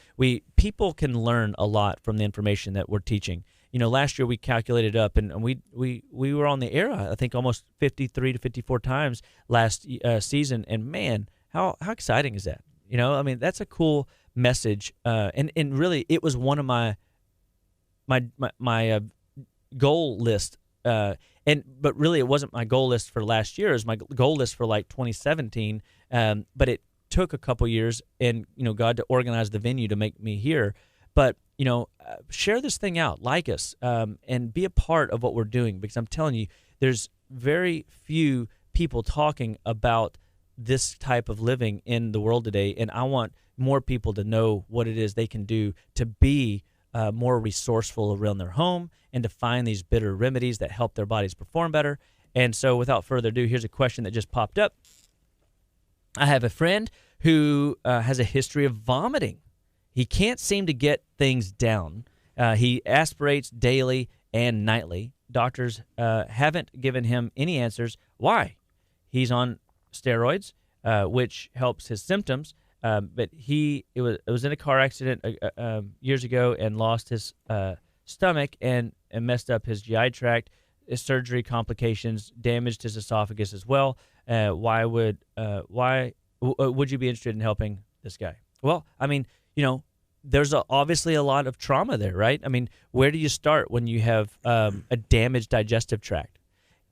People can learn a lot from the information that we're teaching. last year we calculated up, and we were on the air, I think, almost 53 to 54 times last season. And man, how exciting is that? I mean, that's a cool message. And really, it was one of my goal list. But really, it wasn't my goal list for last year. It was my goal list for like 2017. But it took a couple years and, God to organize the venue to make me here. But, share this thing out, like us, and be a part of what we're doing, because I'm telling you, there's very few people talking about this type of living in the world today. And I want more people to know what it is they can do to be more resourceful around their home and to find these bitter remedies that help their bodies perform better. And so without further ado, here's a question that just popped up. I have a friend who has a history of vomiting. He can't seem to get things down. He aspirates daily and nightly. Doctors haven't given him any answers. Why? He's on steroids, which helps his symptoms. But it was in a car accident years ago and lost his stomach and messed up his GI tract. His surgery complications damaged his esophagus as well. Why would you be interested in helping this guy? Well, I mean, there's obviously a lot of trauma there, right? I mean, where do you start when you have a damaged digestive tract?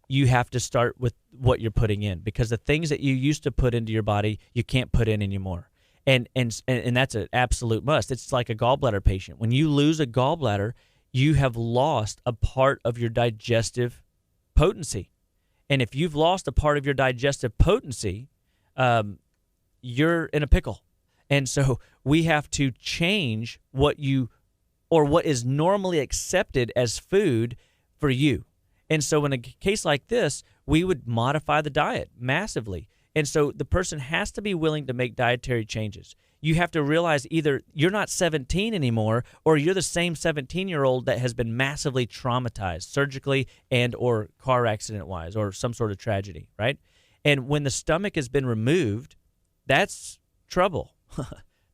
You have to start with what you're putting in, because the things that you used to put into your body, you can't put in anymore. And that's an absolute must. It's like a gallbladder patient. When you lose a gallbladder, you have lost a part of your digestive potency. And if you've lost a part of your digestive potency, you're in a pickle. And so we have to change what is normally accepted as food for you. And so in a case like this, we would modify the diet massively. And so the person has to be willing to make dietary changes. You have to realize either you're not 17 anymore, or you're the same 17-year-old that has been massively traumatized surgically and or car accident-wise or some sort of tragedy, right? And when the stomach has been removed, that's trouble.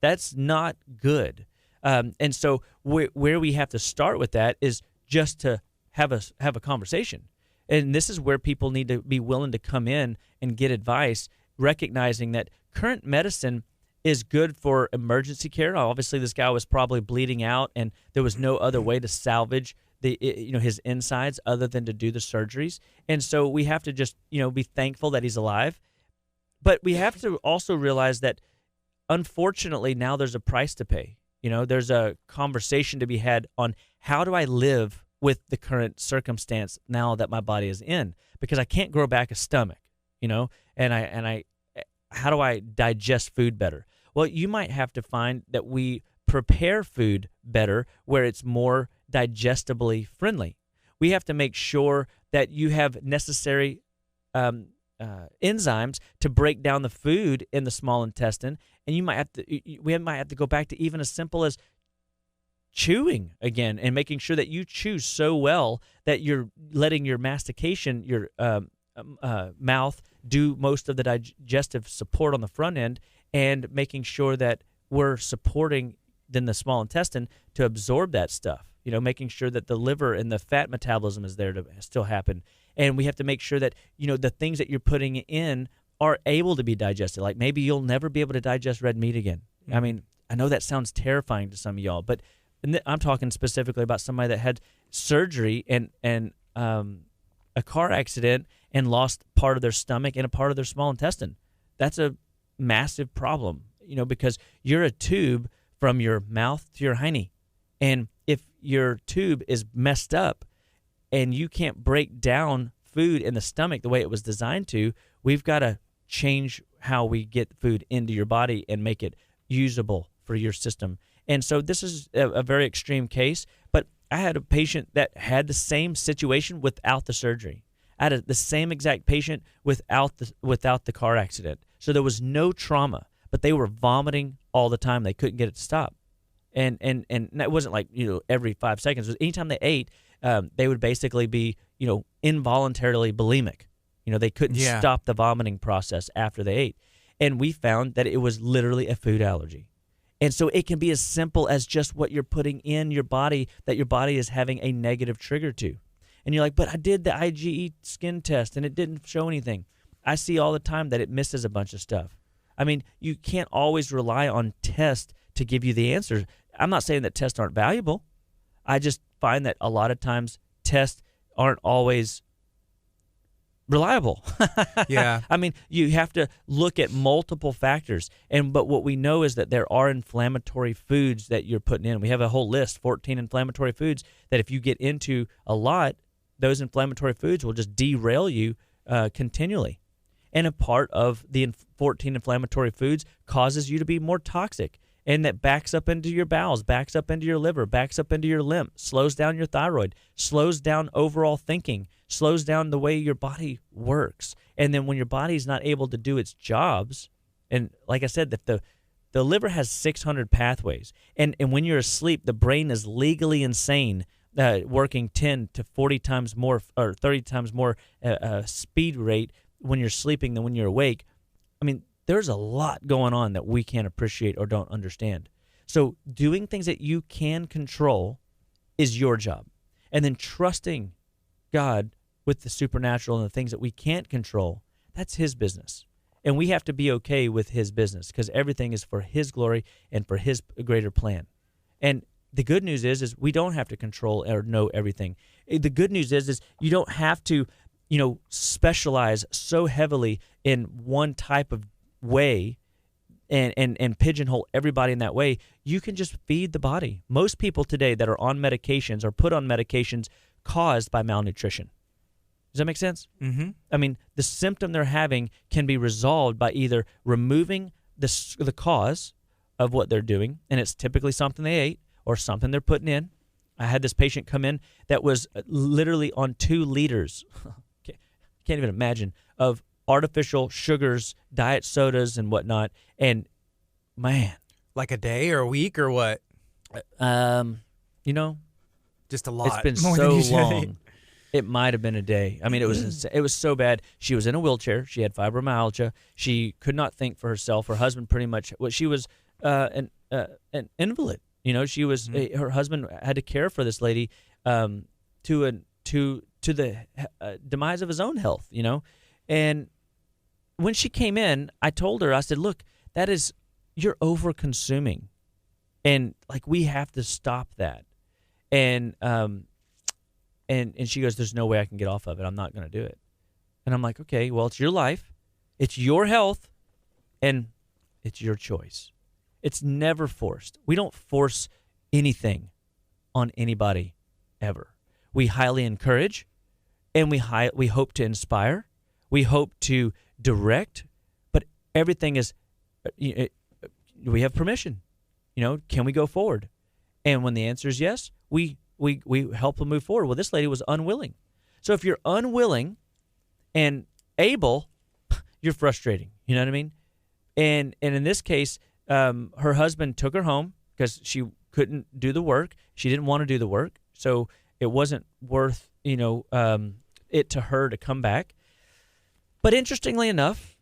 That's not good. And so where we have to start with that is just to have a conversation. And this is where people need to be willing to come in and get advice, recognizing that current medicine is good for emergency care. Obviously, this guy was probably bleeding out, and there was no other way to salvage his insides other than to do the surgeries. And so we have to just be thankful that he's alive. But we have to also realize that, unfortunately, now there's a price to pay. There's a conversation to be had on how do I live with the current circumstance now that my body is in, because I can't grow back a stomach, and how do I digest food better? Well, you might have to find that we prepare food better where it's more digestibly friendly. We have to make sure that you have necessary enzymes to break down the food in the small intestine, and we might have to go back to even as simple as chewing again, and making sure that you chew so well that you're letting your mastication, your mouth, do most of the digestive support on the front end, and making sure that we're supporting then the small intestine to absorb that stuff. Making sure that the liver and the fat metabolism is there to still happen. And we have to make sure that, the things that you're putting in are able to be digested. Like maybe you'll never be able to digest red meat again. Mm-hmm. I mean, I know that sounds terrifying to some of y'all, but I'm talking specifically about somebody that had surgery and a car accident and lost part of their stomach and a part of their small intestine. That's a massive problem, because you're a tube from your mouth to your hiney. And if your tube is messed up and you can't break down food in the stomach the way it was designed to, we've got to change how we get food into your body and make it usable for your system. And so this is a very extreme case, but I had a patient that had the same situation without the surgery. I had the same exact patient without the car accident. So there was no trauma, but they were vomiting all the time. They couldn't get it to stop. And it wasn't like, every 5 seconds. It was anytime they ate, they would basically be, involuntarily bulimic. They couldn't stop the vomiting process after they ate. And we found that it was literally a food allergy. And so it can be as simple as just what you're putting in your body that your body is having a negative trigger to. And you're like, but I did the IgE skin test and it didn't show anything. I see all the time that it misses a bunch of stuff. I mean, you can't always rely on tests to give you the answers. I'm not saying that tests aren't valuable. I just find that a lot of times tests aren't always reliable. Yeah. I mean, you have to look at multiple factors. But what we know is that there are inflammatory foods that you're putting in. We have a whole list, 14 inflammatory foods, that if you get into a lot, those inflammatory foods will just derail you continually. And a part of the 14 inflammatory foods causes you to be more toxic. And that backs up into your bowels, backs up into your liver, backs up into your lymph, slows down your thyroid, slows down overall thinking, slows down the way your body works. And then when your body's not able to do its jobs, and like I said, the liver has 600 pathways. And when you're asleep, the brain is legally insane, working 10 to 40 times more or 30 times more speed rate when you're sleeping than when you're awake. I mean, there's a lot going on that we can't appreciate or don't understand. So doing things that you can control is your job. And then trusting God with the supernatural and the things that we can't control, that's his business. And we have to be okay with his business because everything is for his glory and for his greater plan. And the good news is we don't have to control or know everything. The good news is you don't have to, specialize so heavily in one type of way and pigeonhole everybody in that way. You can just feed the body. Most people today that are on medications are put on medications caused by malnutrition. Does that make sense? Mm-hmm. I mean, the symptom they're having can be resolved by either removing the cause of what they're doing, and it's typically something they ate or something they're putting in. I had this patient come in that was literally on 2 liters, can't even imagine, of artificial sugars, diet sodas, and whatnot. And man, Like a day or a week or what? Just a lot. It's been more so than usually. long. It might have been a day. I mean, it was so bad. She was in a wheelchair. She had fibromyalgia. She could not think for herself. Her husband pretty much. Well, she was an invalid. She was. Her husband had to care for this lady to the demise of his own health. And when she came in, I told her, I said, look, you're over consuming. And like, we have to stop that. And she goes, there's no way I can get off of it. I'm not going to do it. And I'm like, okay, well, it's your life. It's your health. And it's your choice. It's never forced. We don't force anything on anybody ever. We highly encourage, and we hope to inspire. We hope to direct, but everything is, we have permission. Can we go forward? And when the answer is yes, we help them move forward. Well, this lady was unwilling. So if you're unwilling and able, you're frustrating. You know what I mean? And in this case, her husband took her home because she couldn't do the work. She didn't want to do the work. So it wasn't worth, it to her to come back. But interestingly enough,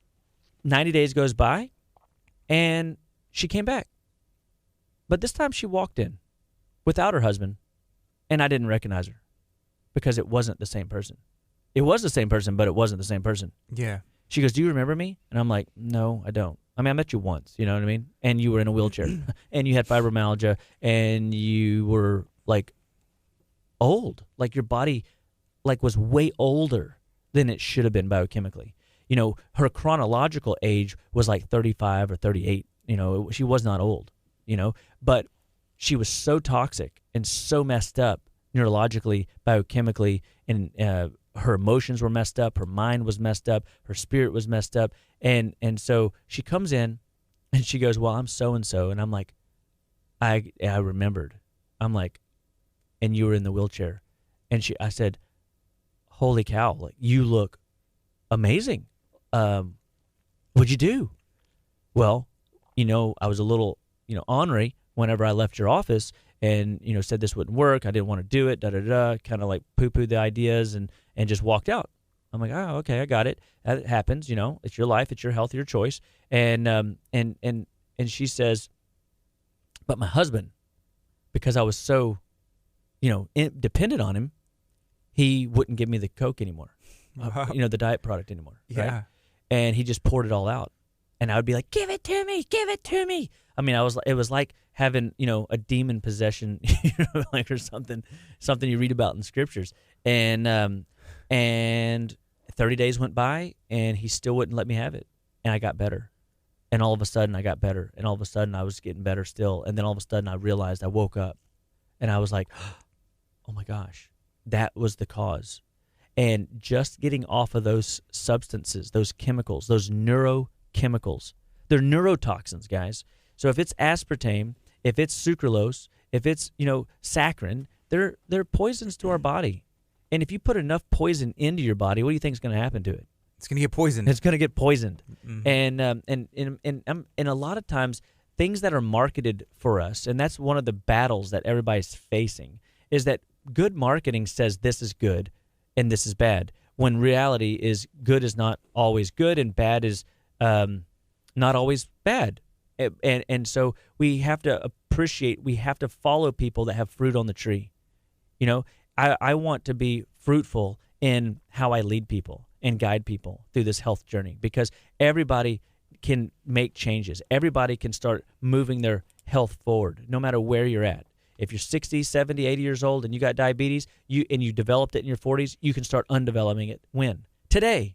90 days goes by, and she came back. But this time she walked in without her husband, and I didn't recognize her because it wasn't the same person. It was the same person, but it wasn't the same person. Yeah. She goes, do you remember me? And I'm like, no, I don't. I mean, I met you once, you know what I mean? And you were in a wheelchair, and you had fibromyalgia, and you were, like, old. Like, your body, like, was way older than it should have been biochemically. Her chronological age was like 35 or 38. She was not old, but she was so toxic and so messed up neurologically, biochemically, and her emotions were messed up, her mind was messed up, her spirit was messed up, and so she comes in, and she goes, well, I'm so-and-so, and I'm like, I remembered. I'm like, and you were in the wheelchair. And I said, holy cow, like, you look amazing. What'd you do? Well, I was a little, ornery whenever I left your office and, said this wouldn't work. I didn't want to do it, kind of like poo-pooed the ideas and just walked out. I'm like, oh, okay, I got it. That happens, it's your life, it's your health, your choice. And she says, But my husband, because I was so, dependent on him, he wouldn't give me the Coke anymore, the diet product anymore. Yeah. Right? And he just poured it all out. And I would be like, give it to me, give it to me. I mean, it was like having, a demon possession, or something you read about in scriptures. And 30 days went by and he still wouldn't let me have it. And I got better. And all of a sudden I got better. And all of a sudden I was getting better still. And then all of a sudden I realized, I woke up and I was like, oh my gosh, that was the cause. And just getting off of those substances, those chemicals, those neurochemicals, they're neurotoxins, guys. So if it's aspartame, if it's sucralose, if it's, saccharin, they're poisons to our body. And if you put enough poison into your body, what do you think is going to happen to it? It's going to get poisoned. It's going to get poisoned. Mm-hmm. And a lot of times, things that are marketed for us, and that's one of the battles that everybody's facing, is that good marketing says this is good and this is bad, when reality is good is not always good and bad is not always bad. And so we have to appreciate, we have to follow people that have fruit on the tree. I want to be fruitful in how I lead people and guide people through this health journey, because everybody can make changes. Everybody can start moving their health forward, no matter where you're at. If you're 60, 70, 80 years old and you got diabetes, and you developed it in your 40s, you can start undeveloping it. When? Today.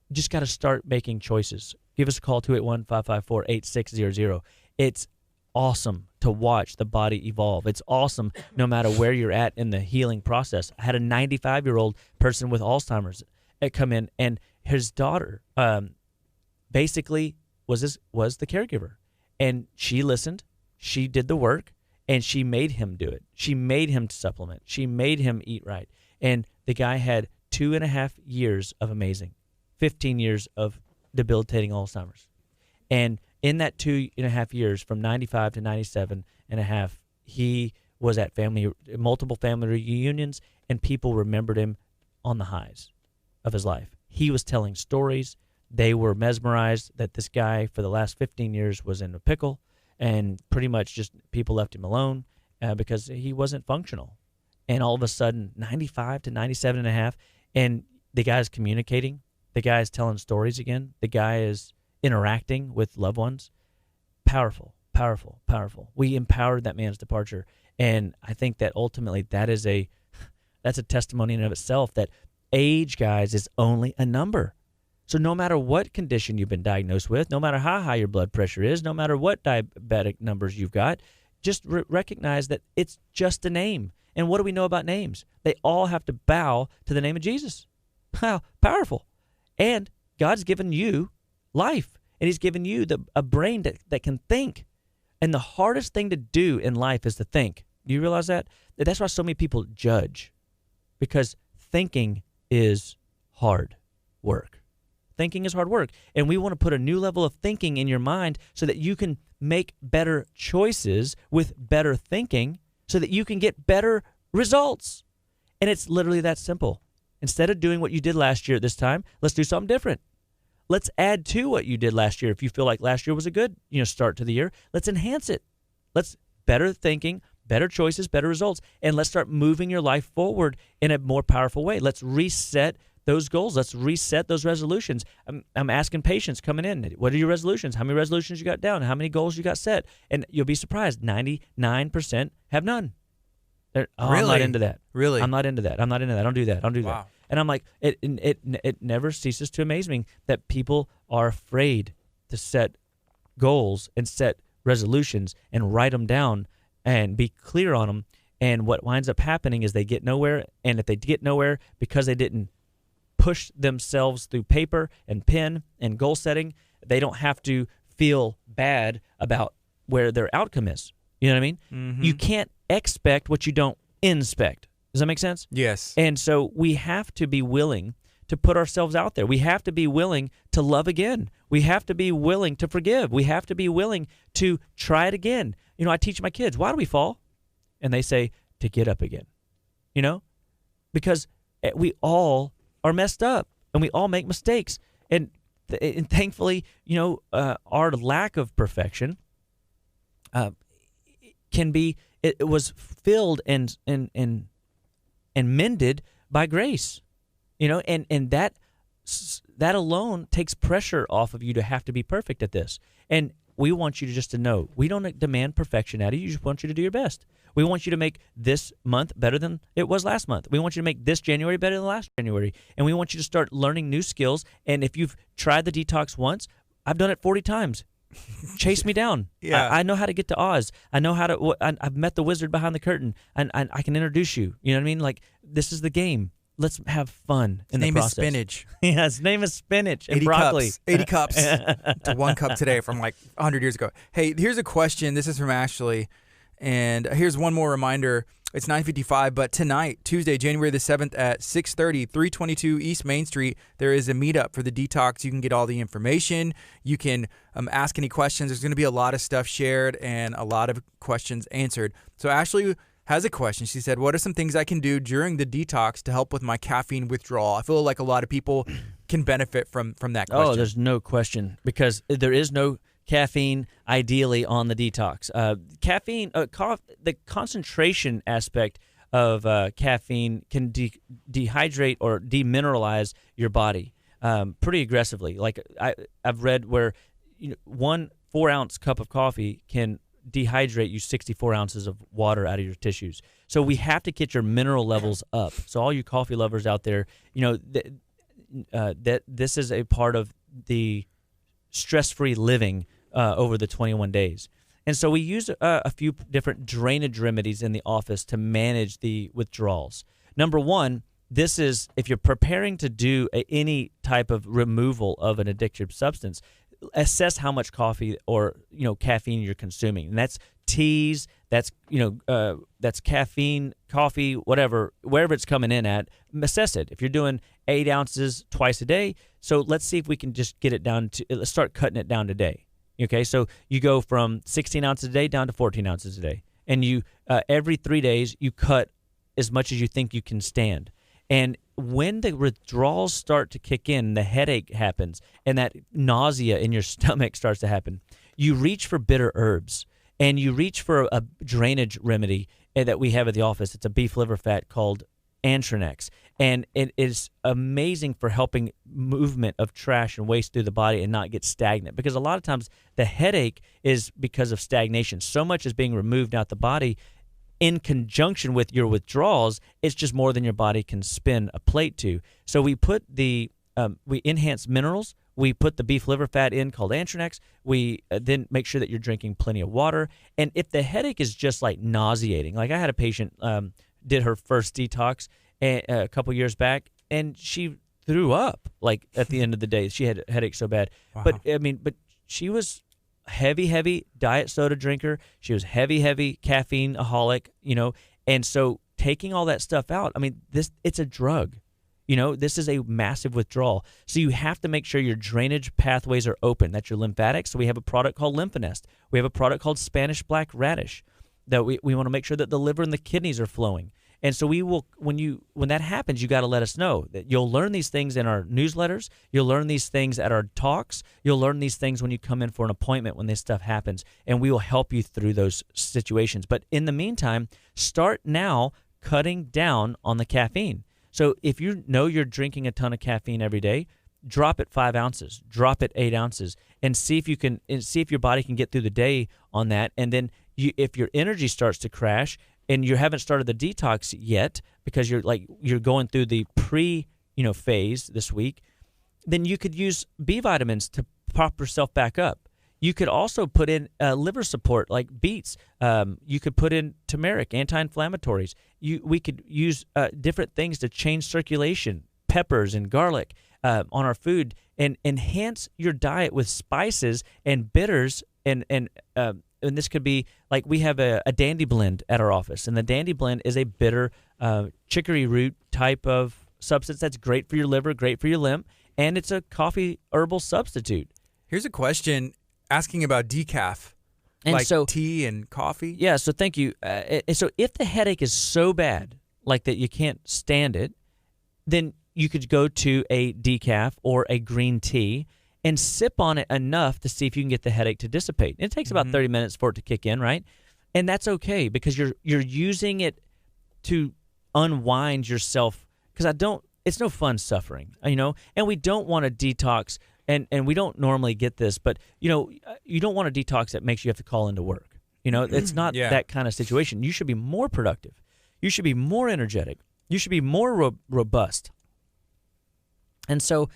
You just got to start making choices. Give us a call, 281-554-8600. It's awesome to watch the body evolve. It's awesome no matter where you're at in the healing process. I had a 95-year-old person with Alzheimer's come in, and his daughter basically was the caregiver. And she listened, she did the work, and she made him do it. She made him supplement. She made him eat right. And the guy had 2.5 years of amazing, 15 years of debilitating Alzheimer's. And in that 2.5 years, from 95 to 97.5, he was at multiple family reunions, and people remembered him on the highs of his life. He was telling stories. They were mesmerized that this guy for the last 15 years was in a pickle, and pretty much just people left him alone because he wasn't functional. And all of a sudden, 95 to 97.5, and the guy's communicating. The guy is telling stories again. The guy is interacting with loved ones. Powerful, powerful, powerful. We empowered that man's departure. And I think that ultimately that's a testimony in and of itself, that age, guys, is only a number. So no matter what condition you've been diagnosed with, no matter how high your blood pressure is, no matter what diabetic numbers you've got, just recognize that it's just a name. And what do we know about names? They all have to bow to the name of Jesus. How powerful. And God's given you life, and he's given you a brain that can think. And the hardest thing to do in life is to think. Do you realize that? That's why so many people judge, because thinking is hard work. Thinking is hard work. And we want to put a new level of thinking in your mind so that you can make better choices with better thinking so that you can get better results. And it's literally that simple. Instead of doing what you did last year at this time, let's do something different. Let's add to what you did last year. If you feel like last year was a good, start to the year, let's enhance it. Let's better thinking, better choices, better results, and let's start moving your life forward in a more powerful way. Let's reset those goals. Let's reset those resolutions. I'm asking patients coming in, what are your resolutions? How many resolutions you got down? How many goals you got set? And you'll be surprised, 99% have none. Really? I'm not into that. Really? I'm not into that. I'm not into that. I don't do that. I don't do Wow. that. And I'm like, it never ceases to amaze me that people are afraid to set goals and set resolutions and write them down and be clear on them. And what winds up happening is they get nowhere. And if they get nowhere because they didn't push themselves through paper and pen and goal setting, they don't have to feel bad about where their outcome is. You know what I mean? Mm-hmm. You can't expect what you don't inspect. Does that make sense? Yes. And so we have to be willing to put ourselves out there. We have to be willing to love again. We have to be willing to forgive. We have to be willing to try it again. I teach my kids, why do we fall? And they say, to get up again. Because we all are messed up and we all make mistakes. And thankfully, our lack of perfection it was filled and mended by grace, and that alone takes pressure off of you to have to be perfect at this. And we want you to know, we don't demand perfection out of you. We just want you to do your best. We want you to make this month better than it was last month. We want you to make this January better than last January. And we want you to start learning new skills. And if you've tried the detox once, I've done it 40 times. Chase me down. Yeah. I know how to get to Oz. I know how to. I've met the wizard behind the curtain, and I can introduce you. You know what I mean? Like, this is the game. Let's have fun in the process. His name is Spinach. Yeah, his name is Spinach and 80 broccoli. Cups, 80 cups to 1 cup today from like 100 years ago. Hey, here's a question. This is from Ashley. And here's one more reminder. It's 9:55, but tonight, Tuesday, January the 7th at 6:30, 322 East Main Street, there is a meetup for the Detox. You can get all the information. You can ask any questions. There's going to be a lot of stuff shared and a lot of questions answered. So Ashley has a question. She said, what are some things I can do during the detox to help with my caffeine withdrawal? I feel like a lot of people can benefit from that question. Oh, there's no question, because there is no caffeine ideally on the detox. Caffeine, the concentration aspect of caffeine can dehydrate or demineralize your body pretty aggressively. Like I've read where 1 4-ounce cup of coffee can dehydrate you 64 ounces of water out of your tissues. So we have to get your mineral levels up. So all you coffee lovers out there, that this is a part of the stress-free living over the 21 days. And so we use a few different drainage remedies in the office to manage the withdrawals. Number one, this is if you're preparing to do any type of removal of an addictive substance, assess how much coffee or caffeine you're consuming. And that's teas, that's caffeine, coffee, whatever, wherever it's coming in at, assess it. If you're doing 8 ounces twice a day, so let's see if we can just get it down to, let's start cutting it down today. Okay, so you go from 16 ounces a day down to 14 ounces a day. And you every 3 days, you cut as much as you think you can stand. And when the withdrawals start to kick in, the headache happens, and that nausea in your stomach starts to happen, you reach for bitter herbs, and you reach for a drainage remedy that we have at the office. It's a beef liver fat called Antranex, and it is amazing for helping movement of trash and waste through the body and not get stagnant, because a lot of times the headache is because of stagnation. So much is being removed out the body. In conjunction with your withdrawals, it's just more than your body can spin a plate to. So we put we enhance minerals. We put the beef liver fat in called Antranex. We then make sure that you're drinking plenty of water. And if the headache is just like nauseating, like I had a patient did her first detox a couple years back, and she threw up like at the end of the day. She had a headache so bad. Wow. But she was heavy diet soda drinker. She was heavy caffeine-aholic, and so taking all that stuff out, it's a drug. This is a massive withdrawal. So you have to make sure your drainage pathways are open. That's your lymphatics. So we have a product called Lymphanest. We have a product called Spanish Black Radish that we want to make sure that the liver and the kidneys are flowing. And so we will, when that happens, you got to let us know. That you'll learn these things in our newsletters. You'll learn these things at our talks. You'll learn these things when you come in for an appointment when this stuff happens, and we will help you through those situations. But in the meantime, start now cutting down on the caffeine. So if you know you're drinking a ton of caffeine every day, drop it 5 ounces, drop it 8 ounces, and see if your body can get through the day on that. And then if your energy starts to crash, and you haven't started the detox yet because you're going through the phase this week, then you could use B vitamins to prop yourself back up. You could also put in liver support like beets. You could put in turmeric, anti-inflammatories. We could use different things to change circulation, peppers and garlic on our food, and enhance your diet with spices and bitters and this could be like we have a dandy blend at our office, and the dandy blend is a bitter chicory root type of substance that's great for your liver, great for your lymph, and it's a coffee herbal substitute. Here's a question asking about decaf, and like so, tea and coffee. Yeah, so thank you. So if the headache is so bad, like that you can't stand it, then you could go to a decaf or a green tea and sip on it enough to see if you can get the headache to dissipate. It takes about 30 minutes for it to kick in, right? And that's okay, because you're using it to unwind yourself, because it's no fun suffering, and we don't want to detox, and we don't normally get this, but you don't want a detox that makes you have to call into work. It's not that kind of situation. You should be more productive. You should be more energetic. You should be more robust. And so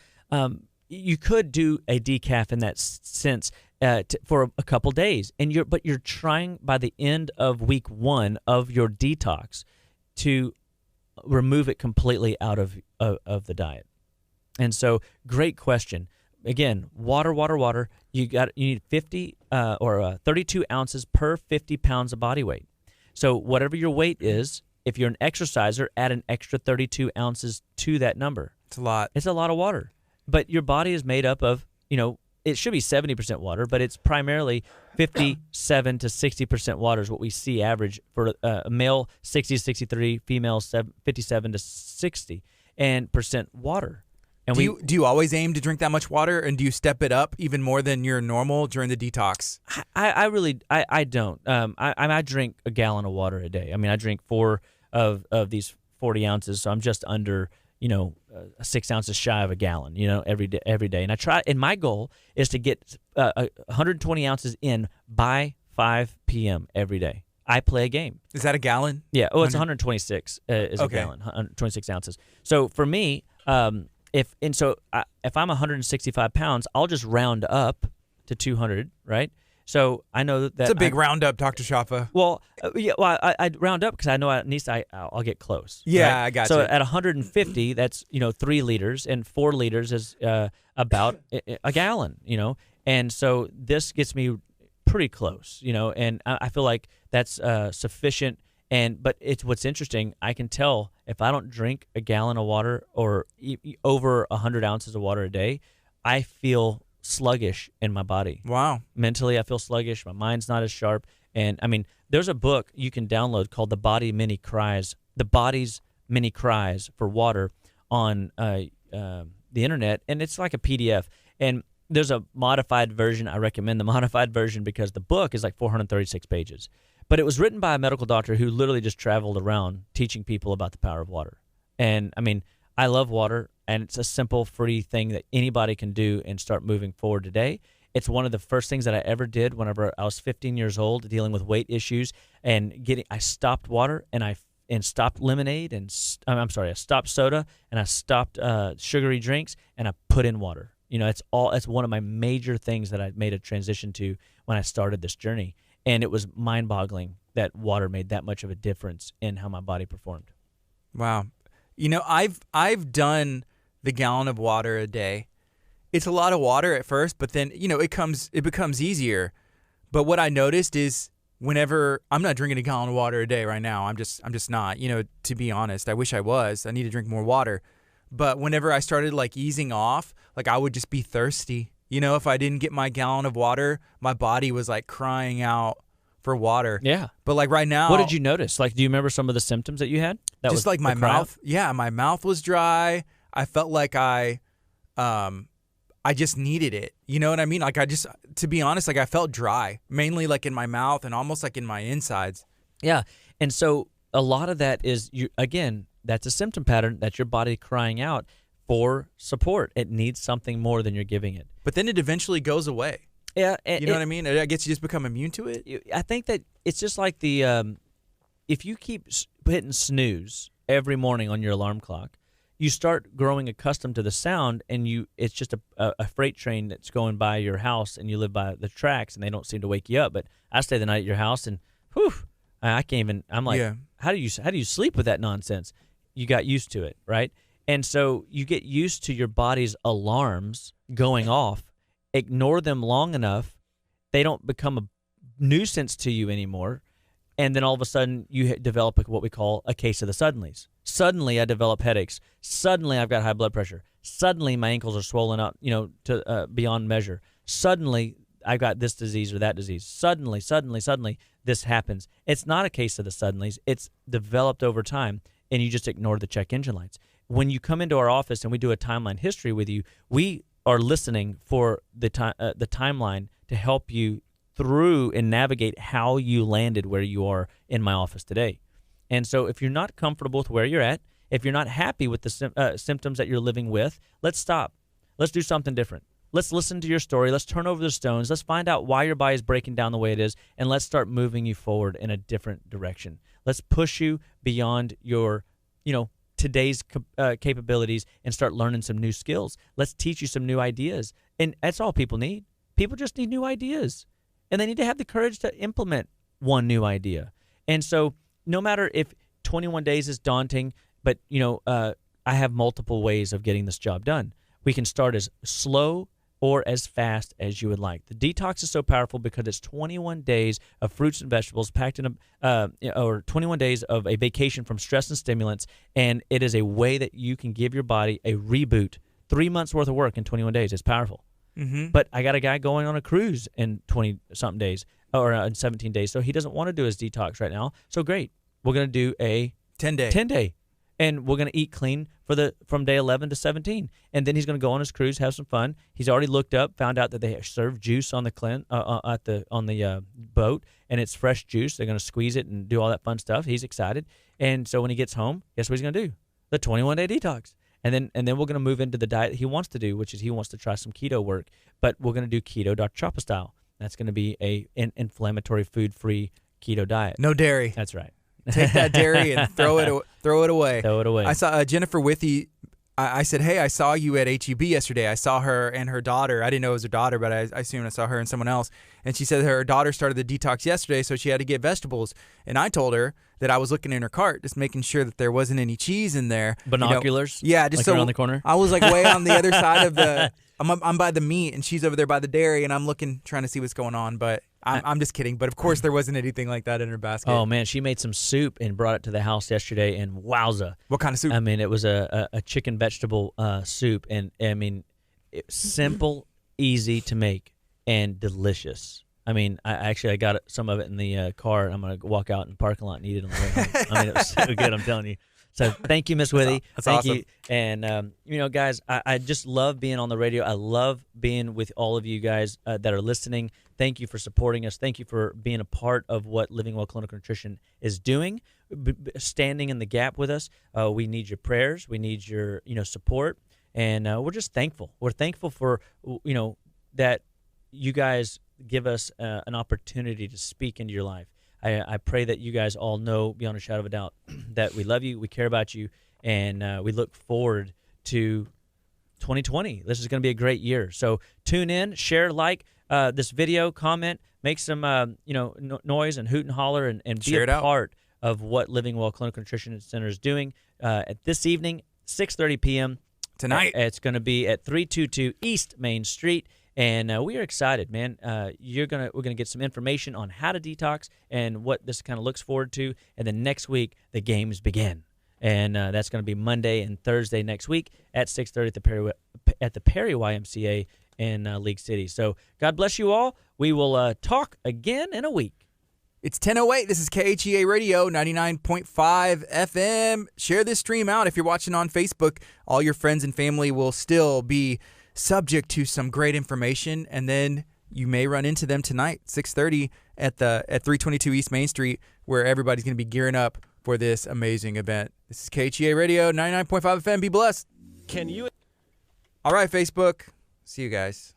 you could do a decaf in that sense for a couple days, but you're trying by the end of week 1 of your detox to remove it completely out of the diet. And so, great question. Again, water. You need 50 or 32 ounces per 50 pounds of body weight. So whatever your weight is, if you're an exerciser, add an extra 32 ounces to that number. It's a lot. It's a lot of water. But your body is made up of, it should be 70% water, but it's primarily 57 to 60% water is what we see average for a male, 60 to 63, female 57 to 60% water. And do you always aim to drink that much water, and do you step it up even more than your normal during the detox? I don't. I drink a gallon of water a day. I mean, I drink 4 of these 40 ounces, so I'm just under 6 ounces shy of a gallon, every day. And I try, and my goal is to get 120 ounces in by 5 p.m. every day. I play a game. Is that a gallon? Yeah. Oh, it's 126 is a gallon, 126 ounces. So for me, if I'm 165 pounds, I'll just round up to 200, right? So I know that it's a big round up, Dr. Chapa. Well, I round up because I know at least I'll get close. Yeah, right? I got you. So you. at 150, that's 3 liters, and 4 liters is about a gallon. And so this gets me pretty close. And I feel like that's sufficient. But it's what's interesting. I can tell if I don't drink a gallon of water or over 100 ounces of water a day, I feel sluggish in my body. Wow. Mentally, I feel sluggish. My mind's not as sharp. And I mean, there's a book you can download called The Body's Many Cries for Water on the internet, and it's like a PDF. And there's a modified version. I recommend the modified version because the book is like 436 pages. But it was written by a medical doctor who literally just traveled around teaching people about the power of water. And I mean, I love water, and it's a simple, free thing that anybody can do and start moving forward today. It's one of the first things that I ever did whenever I was 15 years old, dealing with weight issues and I stopped water and stopped lemonade and I stopped soda and I stopped sugary drinks and I put in water. It's one of my major things that I made a transition to when I started this journey. And it was mind-boggling that water made that much of a difference in how my body performed. Wow. I've done the gallon of water a day. It's a lot of water at first, but then, it becomes easier. But what I noticed is whenever I'm not drinking a gallon of water a day right now, I'm just not, to be honest. I wish I was. I need to drink more water. But whenever I started easing off, I would just be thirsty. If I didn't get my gallon of water, my body was crying out for water. Yeah. But right now, what did you notice? Do you remember some of the symptoms that you had? That just was my mouth. Yeah, my mouth was dry. I felt like I just needed it. You know what I mean? To be honest, I felt dry, mainly in my mouth and almost in my insides. Yeah. And so a lot of that is that's a symptom pattern. That's your body crying out for support. It needs something more than you're giving it. But then it eventually goes away. Yeah. You know what I mean? I guess you just become immune to it. I think that it's just like if you keep hitting snooze every morning on your alarm clock, you start growing accustomed to the sound, and it's just a freight train that's going by your house, and you live by the tracks, and they don't seem to wake you up. But I stay the night at your house, and I can't even. I'm like, how do you sleep with that nonsense? You got used to it, right? And so you get used to your body's alarms going off. Ignore them long enough, they don't become a nuisance to you anymore. And then all of a sudden, you develop what we call a case of the suddenlies. Suddenly, I develop headaches. Suddenly, I've got high blood pressure. Suddenly, my ankles are swollen up, to beyond measure. Suddenly, I've got this disease or that disease. Suddenly, this happens. It's not a case of the suddenlies. It's developed over time, and you just ignore the check engine lights. When you come into our office and we do a timeline history with you, we are listening for the timeline to help you through and navigate how you landed where you are in my office today. And so if you're not comfortable with where you're at, if you're not happy with the symptoms that you're living with, let's stop. Let's do something different. Let's listen to your story. Let's turn over the stones. Let's find out why your body is breaking down the way it is, and let's start moving you forward in a different direction. Let's push you beyond your, today's capabilities and start learning some new skills. Let's teach you some new ideas. And that's all people need. People just need new ideas. And they need to have the courage to implement one new idea. And so no matter if 21 days is daunting, but, I have multiple ways of getting this job done. We can start as slow or as fast as you would like. The detox is so powerful because it's 21 days of fruits and vegetables packed in or 21 days of a vacation from stress and stimulants, and it is a way that you can give your body a reboot. 3 months worth of work in 21 days. It's powerful. Mm-hmm. But I got a guy going on a cruise in 20-something days or in 17 days, so he doesn't want to do his detox right now. So great. We're going to do a 10-day. And we're going to eat clean from day 11 to 17. And then he's going to go on his cruise, have some fun. He's already looked up, found out that they serve juice on the boat, and it's fresh juice. They're going to squeeze it and do all that fun stuff. He's excited. And so when he gets home, guess what he's going to do? The 21-day detox. And then we're going to move into the diet he wants to do, which is he wants to try some keto work. But we're going to do keto Dr. Chapa style. That's going to be an inflammatory, food-free keto diet. No dairy. That's right. Take that dairy and throw it away. Throw it away. I saw Jennifer Withy. I said, hey, I saw you at HEB yesterday. I saw her and her daughter. I didn't know it was her daughter, but I assumed I saw her and someone else. And she said her daughter started the detox yesterday, so she had to get vegetables. And I told her that I was looking in her cart, just making sure that there wasn't any cheese in there. Binoculars? Yeah, just like around the corner? I was like way on the other side of the I'm by the meat, and she's over there by the dairy, and I'm looking, trying to see what's going on. But I'm just kidding. But of course, there wasn't anything like that in her basket. Oh man, she made some soup and brought it to the house yesterday, and wowza! What kind of soup? I mean, it was a chicken vegetable soup, and I mean, simple, easy to make, and delicious. I mean, I got some of it in the car, and I'm gonna walk out in the parking lot and eat it on the way home. I mean, it was so good. I'm telling you. So thank you, Miss Withy. Thank you. And, guys, I just love being on the radio. I love being with all of you guys that are listening. Thank you for supporting us. Thank you for being a part of what Living Well Clinical Nutrition is doing, standing in the gap with us. We need your prayers. We need your, support. And we're just thankful. We're thankful for, that you guys give us an opportunity to speak into your life. I pray that you guys all know beyond a shadow of a doubt that we love you, we care about you, and we look forward to 2020. This is going to be a great year. So tune in, share, like this video, comment, make some noise and hoot and holler, and be a part of what Living Well Clinical Nutrition Center is doing at this evening, 6:30 p.m. tonight. It's going to be at 322 East Main Street. And we are excited, man. We're gonna get some information on how to detox and what this kind of looks forward to. And then next week the games begin, and that's gonna be Monday and Thursday next week at 6:30 at the Perry YMCA in League City. So God bless you all. We will talk again in a week. It's 10:08. This is KHEA Radio 99.5 FM. Share this stream out. If you're watching on Facebook, all your friends and family will still be subject to some great information, and then you may run into them tonight, 6:30 at 322 East Main Street, where everybody's going to be gearing up for this amazing event. This is KHEA Radio 99.5 FM. Be blessed. All right, Facebook. See you guys.